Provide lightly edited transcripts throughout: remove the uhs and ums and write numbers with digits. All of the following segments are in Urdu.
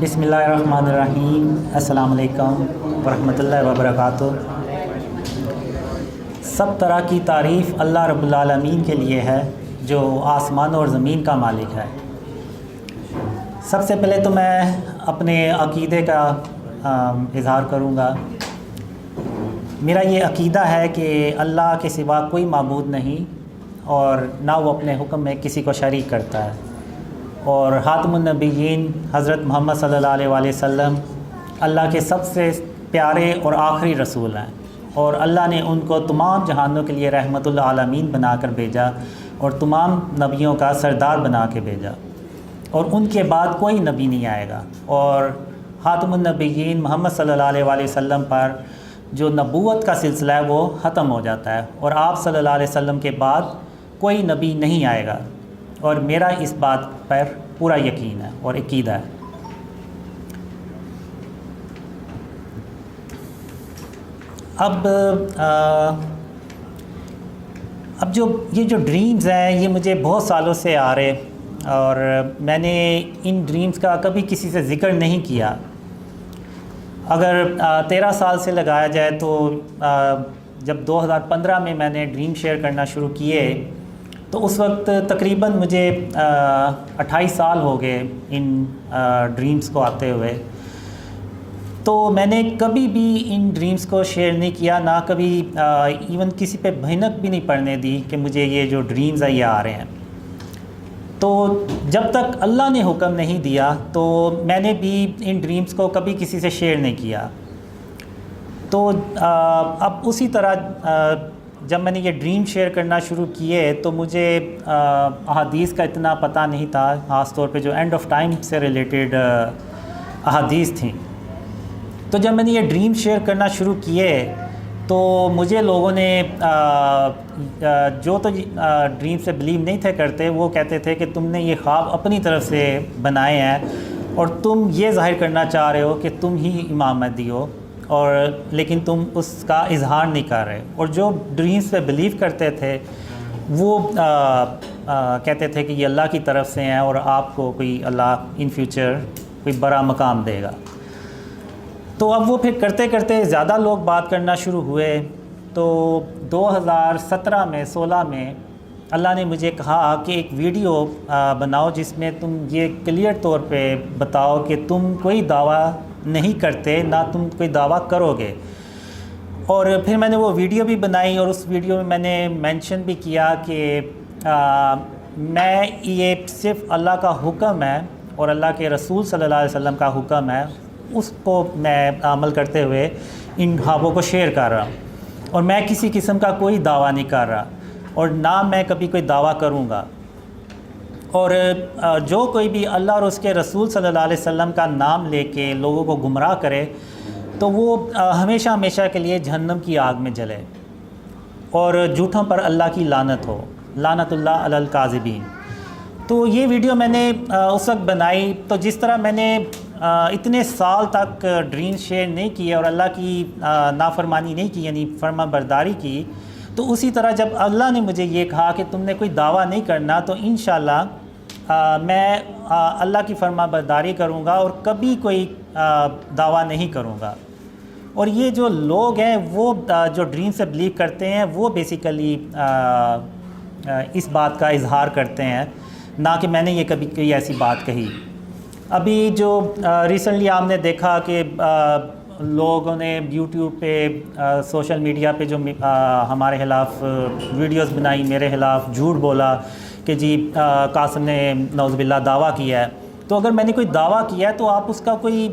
بسم اللہ الرحمن الرحیم۔ السلام علیکم ورحمۃ اللہ وبرکاتہ۔ سب طرح کی تعریف اللہ رب العالمین کے لیے ہے جو آسمان اور زمین کا مالک ہے۔ سب سے پہلے تو میں اپنے عقیدے کا اظہار کروں گا۔ میرا یہ عقیدہ ہے کہ اللہ کے سوا کوئی معبود نہیں اور نہ وہ اپنے حکم میں کسی کو شریک کرتا ہے، اور خاتم النبیین حضرت محمد صلی اللہ علیہ وآلہ وسلم اللہ کے سب سے پیارے اور آخری رسول ہیں، اور اللہ نے ان کو تمام جہانوں کے لیے رحمت العالمین بنا کر بھیجا اور تمام نبیوں کا سردار بنا کے بھیجا، اور ان کے بعد کوئی نبی نہیں آئے گا، اور خاتم النبیین محمد صلی اللہ علیہ وآلہ وسلم پر جو نبوت کا سلسلہ ہے وہ ختم ہو جاتا ہے، اور آپ صلی اللہ علیہ وسلم کے بعد کوئی نبی نہیں آئے گا، اور میرا اس بات پر پورا یقین ہے اور عقیدہ ہے۔ اب جو ڈریمز ہیں یہ مجھے بہت سالوں سے آ رہے، اور میں نے ان ڈریمز کا کبھی کسی سے ذکر نہیں کیا۔ اگر 13 سال سے لگایا جائے تو جب 2015 میں نے ڈریم شیئر کرنا شروع کیے تو اس وقت تقریباً مجھے 28 سال ہو گئے ان ڈریمز کو آتے ہوئے، تو میں نے کبھی بھی ان ڈریمز کو شیئر نہیں کیا، نہ کبھی ایون کسی پہ بھنک بھی نہیں پڑنے دی کہ مجھے یہ جو ڈریمز ہیں یہ آ رہے ہیں۔ تو جب تک اللہ نے حکم نہیں دیا تو میں نے بھی ان ڈریمز کو کبھی کسی سے شیئر نہیں کیا۔ تو اب اسی طرح جب میں نے یہ ڈریم شیئر کرنا شروع کیے تو مجھے احادیث کا اتنا پتہ نہیں تھا، خاص طور پہ جو اینڈ آف ٹائم سے ریلیٹڈ احادیث تھیں۔ تو جب میں نے یہ ڈریم شیئر کرنا شروع کیے تو مجھے لوگوں نے جو تو ڈریم سے بلیو نہیں تھے کرتے، وہ کہتے تھے کہ تم نے یہ خواب اپنی طرف سے بنائے ہیں اور تم یہ ظاہر کرنا چاہ رہے ہو کہ تم ہی امام مہدی ہو، اور لیکن تم اس کا اظہار نہیں کر رہے۔ اور جو ڈریمز پہ بلیو کرتے تھے وہ کہتے تھے کہ یہ اللہ کی طرف سے ہیں اور آپ کو کوئی اللہ ان فیوچر کوئی بڑا مقام دے گا۔ تو اب وہ پھر کرتے کرتے زیادہ لوگ بات کرنا شروع ہوئے، تو 2016 میں اللہ نے مجھے کہا کہ ایک ویڈیو بناؤ جس میں تم یہ کلیئر طور پہ بتاؤ کہ تم کوئی دعویٰ نہیں کرتے، نہ تم کوئی دعویٰ کرو گے۔ اور پھر میں نے وہ ویڈیو بھی بنائی، اور اس ویڈیو میں میں نے مینشن بھی کیا کہ میں یہ صرف اللہ کا حکم ہے اور اللہ کے رسول صلی اللہ علیہ وسلم کا حکم ہے، اس کو میں عمل کرتے ہوئے ان خوابوں کو شیئر کر رہا ہوں، اور میں کسی قسم کا کوئی دعویٰ نہیں کر رہا، اور نہ میں کبھی کوئی دعویٰ کروں گا۔ اور جو کوئی بھی اللہ اور اس کے رسول صلی اللہ علیہ وسلم کا نام لے کے لوگوں کو گمراہ کرے تو وہ ہمیشہ ہمیشہ کے لیے جہنم کی آگ میں جلے، اور جھوٹوں پر اللہ کی لعنت ہو، لعنت اللہ علی الکاذبین۔ تو یہ ویڈیو میں نے اس وقت بنائی، تو جس طرح میں نے اتنے سال تک ڈریم شیئر نہیں کیے اور اللہ کی نافرمانی نہیں کی، یعنی فرما برداری کی، تو اسی طرح جب اللہ نے مجھے یہ کہا کہ تم نے کوئی دعویٰ نہیں کرنا، تو انشاءاللہ میں اللہ کی فرما برداری کروں گا اور کبھی کوئی دعویٰ نہیں کروں گا۔ اور یہ جو لوگ ہیں وہ جو ڈریم سے بلیو کرتے ہیں وہ بیسیکلی اس بات کا اظہار کرتے ہیں، نہ کہ میں نے یہ کبھی کوئی ایسی بات کہی۔ ابھی جو ریسنٹلی آپ نے دیکھا کہ لوگوں نے یوٹیوب پہ سوشل میڈیا پہ جو ہمارے خلاف ویڈیوز بنائی، میرے خلاف جھوٹ بولا کہ جی قاسم نے نعوذ باللہ دعویٰ کیا ہے، تو اگر میں نے کوئی دعویٰ کیا ہے تو آپ اس کا کوئی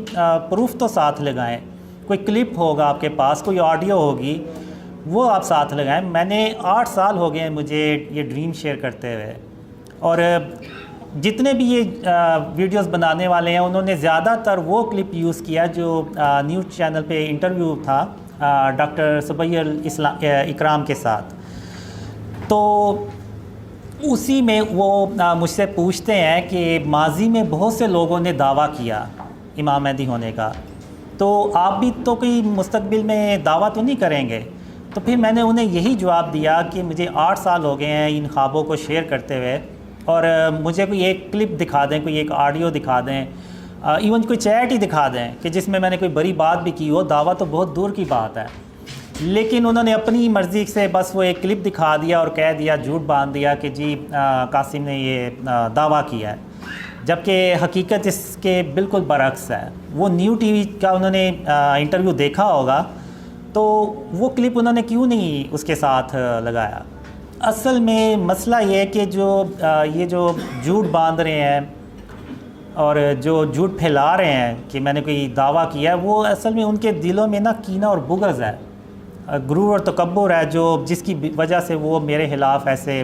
پروف تو ساتھ لگائیں، کوئی کلپ ہوگا آپ کے پاس، کوئی آڈیو ہوگی، وہ آپ ساتھ لگائیں۔ میں نے 8 سال ہو گئے ہیں مجھے یہ ڈریم شیئر کرتے ہوئے، اور جتنے بھی یہ ویڈیوز بنانے والے ہیں انہوں نے زیادہ تر وہ کلپ یوز کیا جو نیوز چینل پہ انٹرویو تھا ڈاکٹر صبیح اکرام کے ساتھ، تو اسی میں وہ مجھ سے پوچھتے ہیں کہ ماضی میں بہت سے لوگوں نے دعویٰ کیا امام مہدی ہونے کا، تو آپ بھی تو کوئی مستقبل میں دعویٰ تو نہیں کریں گے؟ تو پھر میں نے انہیں یہی جواب دیا کہ مجھے 8 سال ہو گئے ہیں ان خوابوں کو شیئر کرتے ہوئے، اور مجھے کوئی ایک کلپ دکھا دیں، کوئی ایک آڈیو دکھا دیں ایون کوئی چیٹ ہی دکھا دیں کہ جس میں نے کوئی بڑی بات بھی کی ہو، دعویٰ تو بہت دور کی بات ہے، لیکن انہوں نے اپنی مرضی سے بس وہ ایک کلپ دکھا دیا اور کہہ دیا، جھوٹ باندھ دیا کہ جی قاسم نے یہ دعویٰ کیا ہے، جبکہ حقیقت اس کے بالکل برعکس ہے۔ وہ نیو ٹی وی کا انہوں نے انٹرویو دیکھا ہوگا، تو وہ کلپ انہوں نے کیوں نہیں اس کے ساتھ لگایا؟ اصل میں مسئلہ یہ ہے کہ یہ جو جھوٹ باندھ رہے ہیں اور جو جھوٹ پھیلا رہے ہیں کہ میں نے کوئی دعویٰ کیا ہے، وہ اصل میں ان کے دلوں میں کینہ اور بغض ہے، غرور اور تکبر ہے، جس کی وجہ سے وہ میرے خلاف ایسے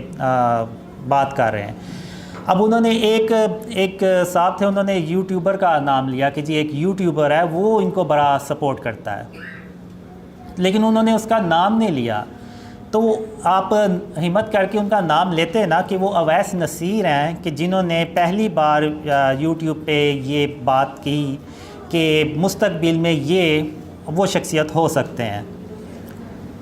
بات کر رہے ہیں۔ اب انہوں نے ایک صاحب تھے، انہوں نے یوٹیوبر کا نام لیا کہ جی ایک یوٹیوبر ہے، وہ ان کو بڑا سپورٹ کرتا ہے، لیکن انہوں نے اس کا نام نہیں لیا۔ تو آپ ہمت کر کے ان کا نام لیتے ہیں نا کہ وہ اویس نصیر ہیں، کہ جنہوں نے پہلی بار یوٹیوب پہ یہ بات کی کہ مستقبل میں وہ شخصیت ہو سکتے ہیں۔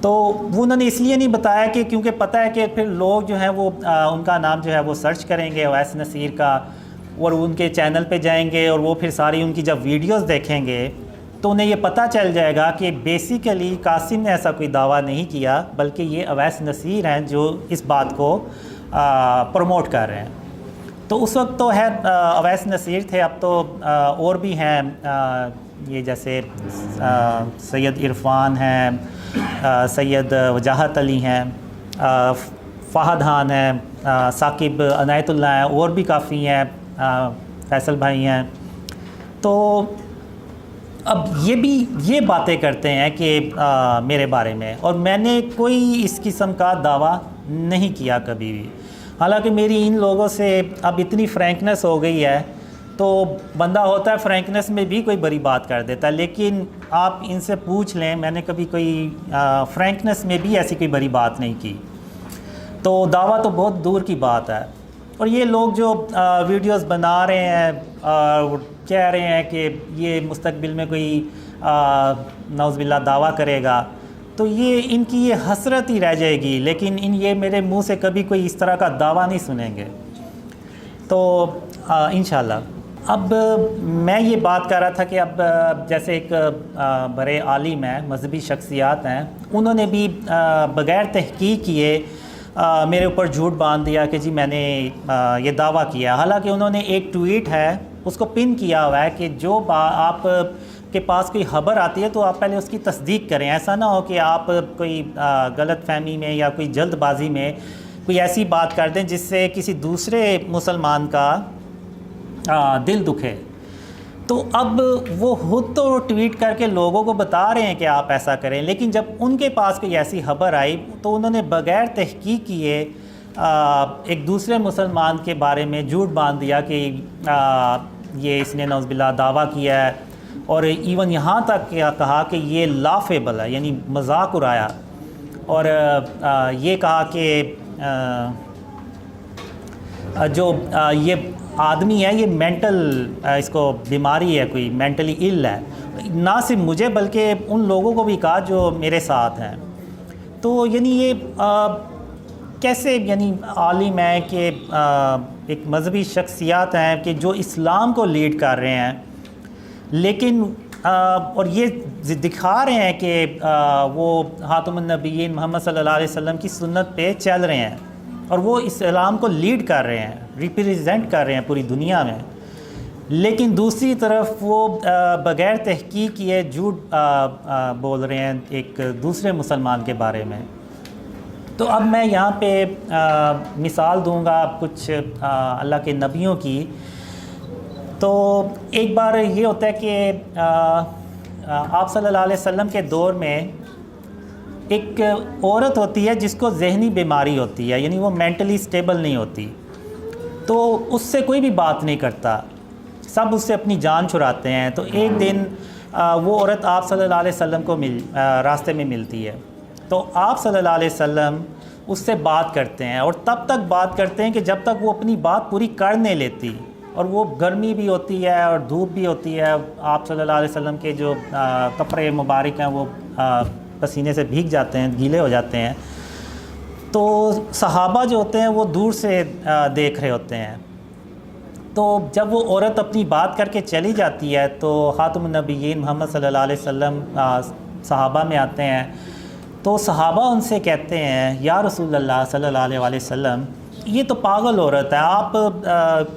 تو وہ انہوں نے اس لیے نہیں بتایا کہ کیونکہ پتہ ہے کہ پھر لوگ جو ہیں وہ ان کا نام جو ہے وہ سرچ کریں گے اویس نصیر کا، اور ان کے چینل پہ جائیں گے، اور وہ پھر ساری ان کی جب ویڈیوز دیکھیں گے تو انہیں یہ پتہ چل جائے گا کہ بیسیکلی قاسم نے ایسا کوئی دعویٰ نہیں کیا، بلکہ یہ اویس نصیر ہیں جو اس بات کو پروموٹ کر رہے ہیں۔ تو اس وقت تو ہے اویس نصیر تھے، اب تو اور بھی ہیں، یہ جیسے سید عرفان ہیں، سید وجاہت علی ہیں، فہد خان ہیں، ثاقب عنایت اللہ ہیں، اور بھی کافی ہیں، فیصل بھائی ہیں۔ تو اب یہ باتیں کرتے ہیں کہ میرے بارے میں، اور میں نے کوئی اس قسم کا دعویٰ نہیں کیا کبھی بھی، حالانکہ میری ان لوگوں سے اب اتنی فرینکنس ہو گئی ہے، تو بندہ ہوتا ہے فرینکنس میں بھی کوئی بڑی بات کر دیتا ہے، لیکن آپ ان سے پوچھ لیں میں نے کبھی کوئی فرینکنس میں بھی ایسی کوئی بڑی بات نہیں کی۔ تو دعویٰ تو بہت دور کی بات ہے۔ اور یہ لوگ جو ویڈیوز بنا رہے ہیں اور کہہ رہے ہیں کہ یہ مستقبل میں کوئی نعوذ باللہ دعویٰ کرے گا، تو یہ ان کی یہ حسرت ہی رہ جائے گی، لیکن یہ میرے منہ سے کبھی کوئی اس طرح کا دعویٰ نہیں سنیں گے۔ تو انشاءاللہ اب میں یہ بات کر رہا تھا کہ اب جیسے ایک بڑے عالم ہیں، مذہبی شخصیات ہیں، انہوں نے بھی بغیر تحقیق کیے میرے اوپر جھوٹ باندھ دیا کہ جی میں نے یہ دعویٰ کیا، حالانکہ انہوں نے ایک ٹویٹ ہے اس کو پن کیا ہوا ہے کہ جو آپ کے پاس کوئی خبر آتی ہے تو آپ پہلے اس کی تصدیق کریں، ایسا نہ ہو کہ آپ کوئی غلط فہمی میں یا کوئی جلد بازی میں کوئی ایسی بات کر دیں جس سے کسی دوسرے مسلمان کا دل دکھے۔ تو اب وہ خود تو ٹویٹ کر کے لوگوں کو بتا رہے ہیں کہ آپ ایسا کریں، لیکن جب ان کے پاس کوئی ایسی خبر آئی تو انہوں نے بغیر تحقیق کیے ایک دوسرے مسلمان کے بارے میں جھوٹ باندھ دیا کہ یہ اس نے نعوذ باللہ دعویٰ کیا ہے، اور ایون یہاں تک کہا کہ یہ لافیبل ہے، یعنی مذاق اڑایا، اور یہ کہا کہ جو یہ آدمی ہے یہ مینٹل اس کو بیماری ہے، کوئی مینٹلی ال ہے، نہ صرف مجھے بلکہ ان لوگوں کو بھی کہا جو میرے ساتھ ہیں۔ تو یعنی یہ کیسے یعنی عالم ہے کہ ایک مذہبی شخصیات ہیں کہ جو اسلام کو لیڈ کر رہے ہیں، لیکن اور یہ دکھا رہے ہیں کہ وہ خاتم النبیین محمد صلی اللہ علیہ وسلم کی سنت پہ چل رہے ہیں، اور وہ اسلام کو لیڈ کر رہے ہیں، ریپریزنٹ کر رہے ہیں پوری دنیا میں، لیکن دوسری طرف وہ بغیر تحقیق کیے جھوٹ بول رہے ہیں ایک دوسرے مسلمان کے بارے میں۔ تو اب میں یہاں پہ مثال دوں گا کچھ اللہ کے نبیوں کی۔ تو ایک بار یہ ہوتا ہے کہ آپ صلی اللہ علیہ وسلم کے دور میں ایک عورت ہوتی ہے جس کو ذہنی بیماری ہوتی ہے، یعنی وہ مینٹلی سٹیبل نہیں ہوتی، تو اس سے کوئی بھی بات نہیں کرتا، سب اس سے اپنی جان چھڑاتے ہیں۔ تو ایک دن وہ عورت آپ صلی اللہ علیہ وسلم کو راستے میں ملتی ہے، تو آپ صلی اللہ علیہ وسلم اس سے بات کرتے ہیں، اور تب تک بات کرتے ہیں کہ جب تک وہ اپنی بات پوری کر نہیں لیتی، اور وہ گرمی بھی ہوتی ہے اور دھوپ بھی ہوتی ہے، آپ صلی اللہ علیہ وسلم کے جو کپڑے مبارک ہیں وہ پسینے سے بھیگ جاتے ہیں، گیلے ہو جاتے ہیں، تو صحابہ جو ہوتے ہیں وہ دور سے دیکھ رہے ہوتے ہیں۔ تو جب وہ عورت اپنی بات کر کے چلی جاتی ہے تو خاتم النبیین محمد صلی اللہ علیہ وسلم صحابہ میں آتے ہیں، تو صحابہ ان سے کہتے ہیں یا رسول اللہ صلی اللہ علیہ وسلم یہ تو پاگل عورت ہے، آپ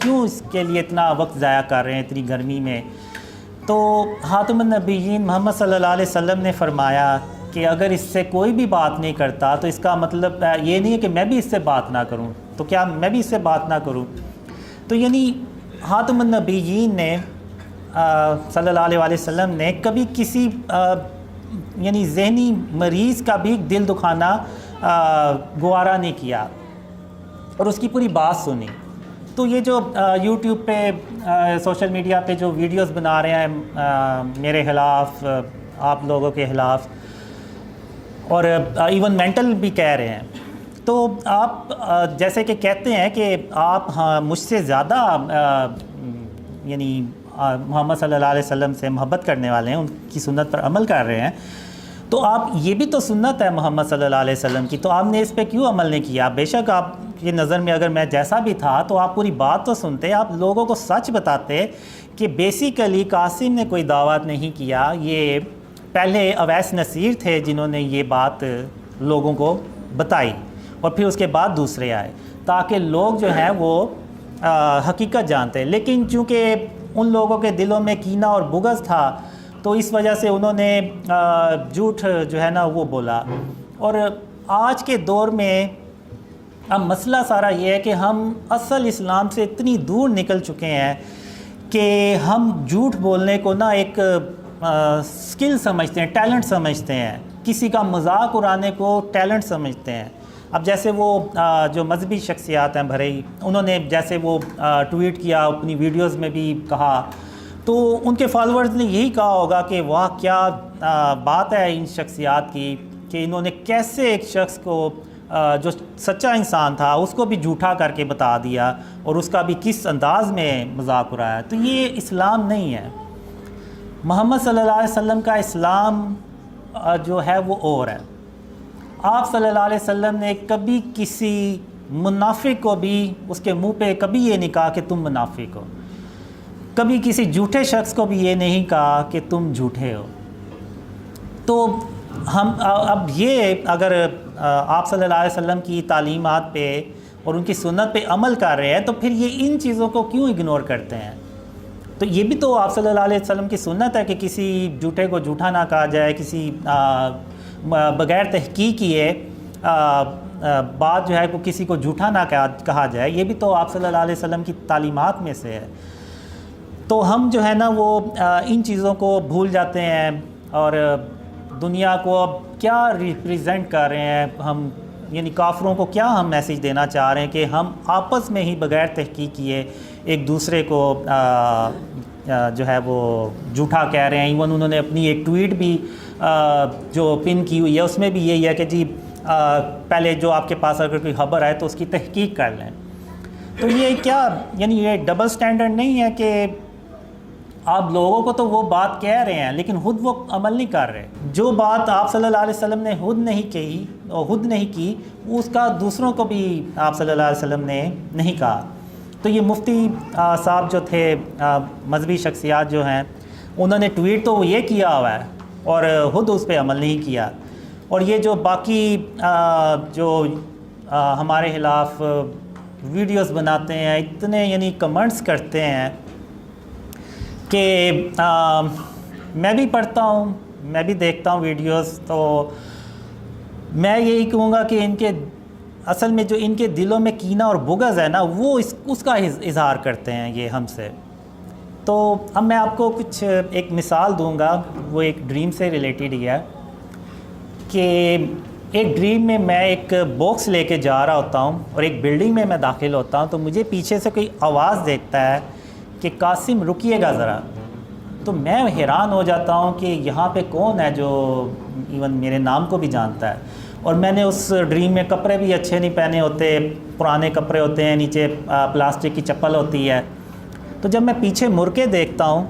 کیوں اس کے لیے اتنا وقت ضائع کر رہے ہیں اتنی گرمی میں؟ تو خاتم النبیین محمد صلی اللہ علیہ وسلم نے فرمایا کہ اگر اس سے کوئی بھی بات نہیں کرتا تو اس کا مطلب یہ نہیں ہے کہ میں بھی اس سے بات نہ کروں، تو کیا میں بھی اس سے بات نہ کروں؟ تو یعنی خاتم النبیین نے صلی اللہ علیہ وسلم نے کبھی کسی یعنی ذہنی مریض کا بھی دل دکھانا گوارا نہیں کیا اور اس کی پوری بات سنی۔ تو یہ جو یوٹیوب پہ سوشل میڈیا پہ جو ویڈیوز بنا رہے ہیں میرے خلاف، آپ لوگوں کے خلاف، اور ایون مینٹل بھی کہہ رہے ہیں، تو آپ جیسے کہ کہتے ہیں کہ آپ مجھ سے زیادہ یعنی محمد صلی اللہ علیہ وسلم سے محبت کرنے والے ہیں، ان کی سنت پر عمل کر رہے ہیں، تو آپ یہ بھی تو سنت ہے محمد صلی اللہ علیہ وسلم کی، تو آپ نے اس پہ کیوں عمل نہیں کیا؟ بے شک آپ کی نظر میں اگر میں جیسا بھی تھا تو آپ پوری بات تو سنتے، آپ لوگوں کو سچ بتاتے کہ بیسیکلی قاسم نے کوئی دعوت نہیں کیا، یہ پہلے اویس نصیر تھے جنہوں نے یہ بات لوگوں کو بتائی اور پھر اس کے بعد دوسرے آئے تاکہ لوگ جو ہیں وہ حقیقت جانتے۔ لیکن چونکہ ان لوگوں کے دلوں میں کینہ اور بغض تھا تو اس وجہ سے انہوں نے جھوٹ جو ہے نا وہ بولا۔ اور آج کے دور میں اب مسئلہ سارا یہ ہے کہ ہم اصل اسلام سے اتنی دور نکل چکے ہیں کہ ہم جھوٹ بولنے کو نا ایک سکل سمجھتے ہیں، ٹیلنٹ سمجھتے ہیں، کسی کا مذاق اڑانے کو ٹیلنٹ سمجھتے ہیں۔ اب جیسے وہ جو مذہبی شخصیات ہیں بھرے، انہوں نے جیسے وہ ٹویٹ کیا، اپنی ویڈیوز میں بھی کہا، تو ان کے فالورز نے یہی کہا ہوگا کہ واہ کیا بات ہے ان شخصیات کی کہ انہوں نے کیسے ایک شخص کو جو سچا انسان تھا اس کو بھی جھوٹا کر کے بتا دیا اور اس کا بھی کس انداز میں مذاق اڑایا۔ تو یہ اسلام نہیں ہے۔ محمد صلی اللہ علیہ وسلم کا اسلام جو ہے وہ اور ہے۔ آپ صلی اللہ علیہ وسلم نے کبھی کسی منافق کو بھی اس کے منہ پہ کبھی یہ نہیں کہا کہ تم منافق ہو، کبھی کسی جھوٹے شخص کو بھی یہ نہیں کہا کہ تم جھوٹے ہو۔ تو ہم اب یہ اگر آپ صلی اللہ علیہ وسلم کی تعلیمات پہ اور ان کی سنت پہ عمل کر رہے ہیں تو پھر یہ ان چیزوں کو کیوں اگنور کرتے ہیں؟ تو یہ بھی تو آپ صلی اللہ علیہ وسلم کی سنت ہے کہ کسی جھوٹے کو جھوٹا نہ کہا جائے، کسی بغیر تحقیق کیے بات جو ہے وہ کسی کو جھوٹا نہ کہا جائے، یہ بھی تو آپ صلی اللہ علیہ وسلم کی تعلیمات میں سے ہے۔ تو ہم جو ہے نا وہ ان چیزوں کو بھول جاتے ہیں اور دنیا کو اب کیا ریپریزنٹ کر رہے ہیں ہم، یعنی کافروں کو کیا ہم میسیج دینا چاہ رہے ہیں کہ ہم آپس میں ہی بغیر تحقیق کیے ایک دوسرے کو جو ہے وہ جھوٹا کہہ رہے ہیں۔ ایون انہوں نے اپنی ایک ٹویٹ بھی جو پن کی ہوئی ہے اس میں بھی یہی ہے کہ جی پہلے جو آپ کے پاس اگر کوئی خبر آئے تو اس کی تحقیق کر لیں۔ تو یہ کیا یعنی یہ ڈبل سٹینڈرڈ نہیں ہے کہ آپ لوگوں کو تو وہ بات کہہ رہے ہیں لیکن خود وہ عمل نہیں کر رہے؟ جو بات آپ صلی اللہ علیہ وسلم نے خود نہیں کہی اور خود نہیں کی اس کا دوسروں کو بھی آپ صلی اللہ علیہ وسلم نے نہیں کہا۔ تو یہ مفتی صاحب جو تھے، مذہبی شخصیات جو ہیں، انہوں نے ٹویٹ تو یہ کیا ہوا ہے اور خود اس پہ عمل نہیں کیا۔ اور یہ جو باقی جو ہمارے خلاف ویڈیوز بناتے ہیں، اتنے یعنی کمنٹس کرتے ہیں کہ میں بھی پڑھتا ہوں، میں بھی دیکھتا ہوں ویڈیوز، تو میں یہی کہوں گا کہ ان کے اصل میں جو ان کے دلوں میں کینہ اور بغض ہے نا وہ اس کا اظہار کرتے ہیں یہ ہم سے۔ تو اب میں آپ کو کچھ ایک مثال دوں گا، وہ ایک ڈریم سے ریلیٹڈ ہی ہے کہ ایک ڈریم میں میں ایک باکس لے کے جا رہا ہوتا ہوں اور ایک بلڈنگ میں داخل ہوتا ہوں، تو مجھے پیچھے سے کوئی آواز دیتا ہے کہ قاسم رکیے گا ذرا۔ تو میں حیران ہو جاتا ہوں کہ یہاں پہ کون ہے جو ایون میرے نام کو بھی جانتا ہے، اور میں نے اس ڈریم میں کپڑے بھی اچھے نہیں پہنے ہوتے، پرانے کپڑے ہوتے ہیں، نیچے پلاسٹک کی چپل ہوتی ہے۔ تو جب میں پیچھے مڑ کے دیکھتا ہوں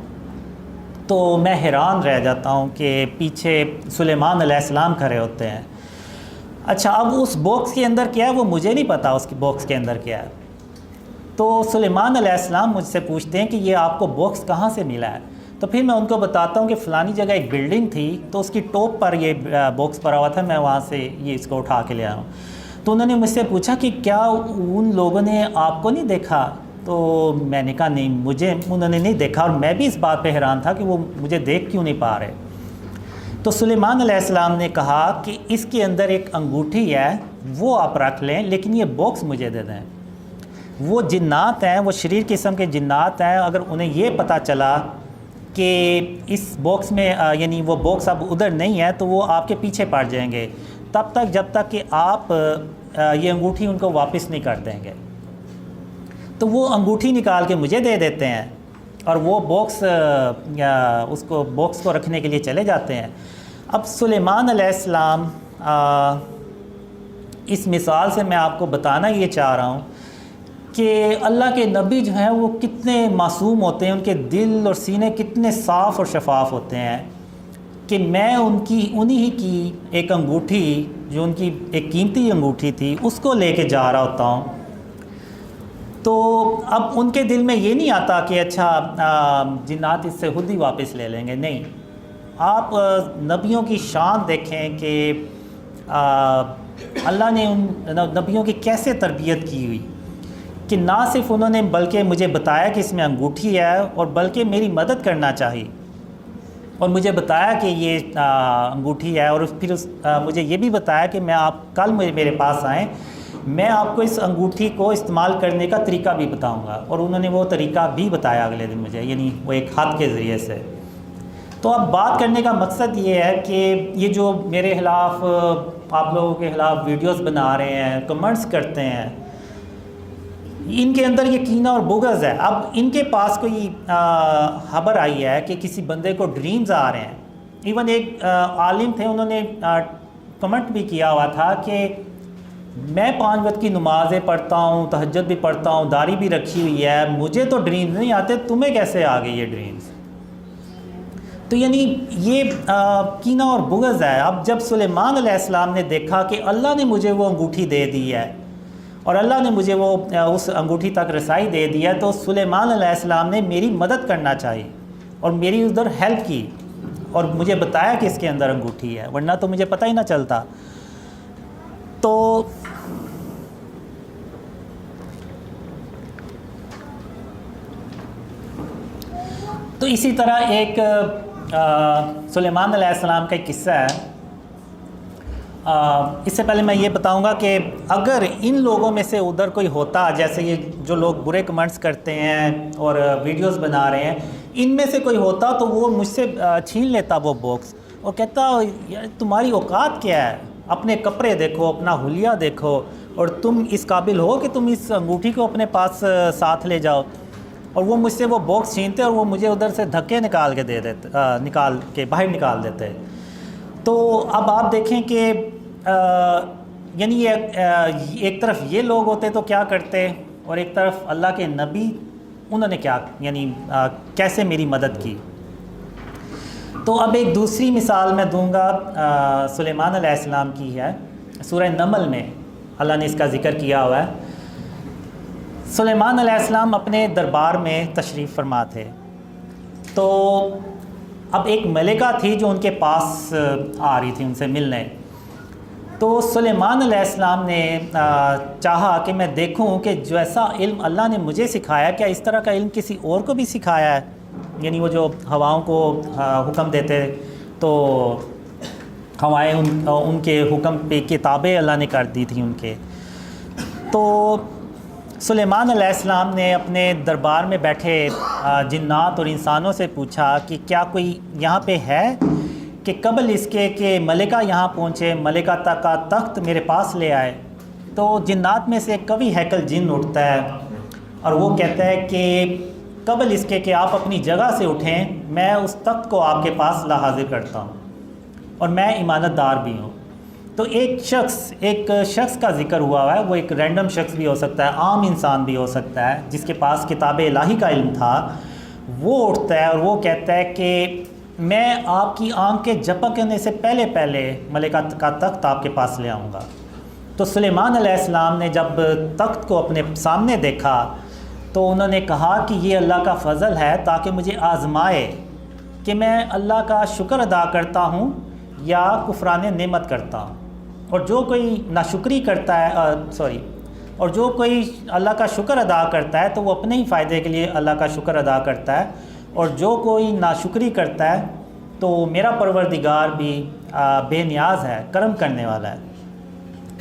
تو میں حیران رہ جاتا ہوں کہ پیچھے سلیمان علیہ السلام کھڑے ہوتے ہیں۔ اچھا اب اس باکس کے اندر کیا ہے وہ مجھے نہیں پتا، اس کی باکس کے اندر کیا ہے۔ تو سلیمان علیہ السلام مجھ سے پوچھتے ہیں کہ یہ آپ کو باکس کہاں سے ملا ہے؟ تو پھر میں ان کو بتاتا ہوں کہ فلانی جگہ ایک بلڈنگ تھی تو اس کی ٹاپ پر یہ باکس پڑا ہوا تھا، میں وہاں سے یہ اس کو اٹھا کے لے آیا ہوں۔ تو انہوں نے مجھ سے پوچھا کہ کیا ان لوگوں نے آپ کو نہیں دیکھا؟ تو میں نے کہا نہیں، مجھے انہوں نے نہیں دیکھا، اور میں بھی اس بات پہ حیران تھا کہ وہ مجھے دیکھ کیوں نہیں پا رہے۔ تو سلیمان علیہ السلام نے کہا کہ اس کے اندر ایک انگوٹھی ہے، وہ آپ رکھ لیں، لیکن یہ باکس مجھے دے دیں۔ وہ جنات ہیں، وہ شریر قسم کے جنات ہیں، اگر انہیں یہ پتہ چلا کہ اس باکس میں یعنی وہ باکس اب ادھر نہیں ہے تو وہ آپ کے پیچھے پڑ جائیں گے تب تک جب تک کہ آپ یہ انگوٹھی ان کو واپس نہیں کر دیں گے۔ تو وہ انگوٹھی نکال کے مجھے دے دیتے ہیں اور وہ باکس کو رکھنے کے لیے چلے جاتے ہیں۔ اب سلیمان علیہ السلام اس مثال سے میں آپ کو بتانا یہ چاہ رہا ہوں کہ اللہ کے نبی جو ہیں وہ کتنے معصوم ہوتے ہیں، ان کے دل اور سینے کتنے صاف اور شفاف ہوتے ہیں کہ میں انہی کی ایک انگوٹھی جو ان کی ایک قیمتی انگوٹھی تھی اس کو لے کے جا رہا ہوتا ہوں۔ تو اب ان کے دل میں یہ نہیں آتا کہ اچھا جنات اس سے خود ہی واپس لے لیں گے، نہیں۔ آپ نبیوں کی شان دیکھیں کہ اللہ نے ان نبیوں کی کیسے تربیت کی ہوئی کہ نہ صرف انہوں نے بلکہ مجھے بتایا کہ اس میں انگوٹھی ہے، اور بلکہ میری مدد کرنا چاہی اور مجھے بتایا کہ یہ انگوٹھی ہے، اور پھر مجھے یہ بھی بتایا کہ میں آپ کل میرے پاس آئیں، میں آپ کو اس انگوٹھی کو استعمال کرنے کا طریقہ بھی بتاؤں گا، اور انہوں نے وہ طریقہ بھی بتایا اگلے دن مجھے، یعنی وہ ایک خط کے ذریعے سے۔ تو اب بات کرنے کا مقصد یہ ہے کہ یہ جو میرے خلاف آپ لوگوں کے خلاف ویڈیوز بنا رہے ہیں، کمنٹس کرتے ہیں، ان کے اندر یہ کینہ اور بغض ہے۔ اب ان کے پاس کوئی خبر آئی ہے کہ کسی بندے کو ڈریمز آ رہے ہیں، ایون ایک عالم تھے، انہوں نے کمنٹ بھی کیا ہوا تھا کہ میں 5 وقت کی نمازیں پڑھتا ہوں، تہجد بھی پڑھتا ہوں، داڑھی بھی رکھی ہوئی ہے، مجھے تو ڈریمز نہیں آتے، تمہیں کیسے آ گئی یہ ڈریمز؟ تو یعنی یہ کینہ اور بغض ہے۔ اب جب سلیمان علیہ السلام نے دیکھا کہ اللہ نے مجھے وہ انگوٹھی دے دی ہے اور اللہ نے مجھے وہ اس انگوٹھی تک رسائی دے دی ہے، تو سلیمان علیہ السلام نے میری مدد کرنا چاہی اور میری ادھر ہیلپ کی اور مجھے بتایا کہ اس کے اندر انگوٹھی ہے، ورنہ تو مجھے پتہ ہی نہ چلتا۔ تو اسی طرح ایک سلیمان علیہ السلام کا ایک قصہ ہے۔ اس سے پہلے میں یہ بتاؤں گا کہ اگر ان لوگوں میں سے ادھر کوئی ہوتا، جیسے یہ جو لوگ برے کمنٹس کرتے ہیں اور ویڈیوز بنا رہے ہیں، ان میں سے کوئی ہوتا تو وہ مجھ سے چھین لیتا وہ باکس اور کہتا یار تمہاری اوقات کیا ہے، اپنے کپڑے دیکھو، اپنا حلیہ دیکھو، اور تم اس قابل ہو کہ تم اس انگوٹھی کو اپنے پاس ساتھ لے جاؤ۔ اور وہ مجھ سے وہ باکس چھینتے اور وہ مجھے ادھر سے دھکے نکال کے باہر نکال دیتے۔ تو اب آپ دیکھیں کہ یعنی ایک طرف یہ لوگ ہوتے تو کیا کرتے، اور ایک طرف اللہ کے نبی، انہوں نے کیا یعنی کیسے میری مدد کی۔ تو اب ایک دوسری مثال میں دوں گا سلیمان علیہ السلام کی ہے، سورہ نمل میں اللہ نے اس کا ذکر کیا ہوا ہے۔ سلیمان علیہ السلام اپنے دربار میں تشریف فرما تھے، تو اب ایک ملکہ تھی جو ان کے پاس آ رہی تھی ان سے ملنے۔ تو سلیمان علیہ السلام نے چاہا کہ میں دیکھوں کہ جیسا علم اللہ نے مجھے سکھایا، کیا اس طرح کا علم کسی اور کو بھی سکھایا ہے، یعنی وہ جو ہواؤں کو حکم دیتے تو ہوائیں ان کے حکم پہ کتابیں اللہ نے کر دی تھیں ان کے۔ تو سلیمان علیہ السلام نے اپنے دربار میں بیٹھے جنات اور انسانوں سے پوچھا کہ کیا کوئی یہاں پہ ہے کہ قبل اس کے کہ ملکہ یہاں پہنچے، ملکہ تک کا تخت میرے پاس لے آئے۔ تو جنات میں سے کبھی ہیکل جن اٹھتا ہے اور وہ کہتا ہے کہ قبل اس کے کہ آپ اپنی جگہ سے اٹھیں، میں اس تخت کو آپ کے پاس لا حاضر کرتا ہوں اور میں امانت دار بھی ہوں۔ تو ایک شخص کا ذکر ہوا ہے، وہ ایک رینڈم شخص بھی ہو سکتا ہے، عام انسان بھی ہو سکتا ہے جس کے پاس کتاب الہی کا علم تھا، وہ اٹھتا ہے اور وہ کہتا ہے کہ میں آپ کی آنکھ کے جھپکنے سے پہلے ملکہ کا تخت آپ کے پاس لے آؤں گا۔ تو سلیمان علیہ السلام نے جب تخت کو اپنے سامنے دیکھا تو انہوں نے کہا کہ یہ اللہ کا فضل ہے تاکہ مجھے آزمائے کہ میں اللہ کا شکر ادا کرتا ہوں یا کفران نعمت کرتا ہوں. اور جو کوئی ناشکری کرتا ہے اور جو کوئی اللہ کا شکر ادا کرتا ہے تو وہ اپنے ہی فائدے کے لیے اللہ کا شکر ادا کرتا ہے, اور جو کوئی ناشکری کرتا ہے تو میرا پروردگار بھی بے نیاز ہے, کرم کرنے والا ہے.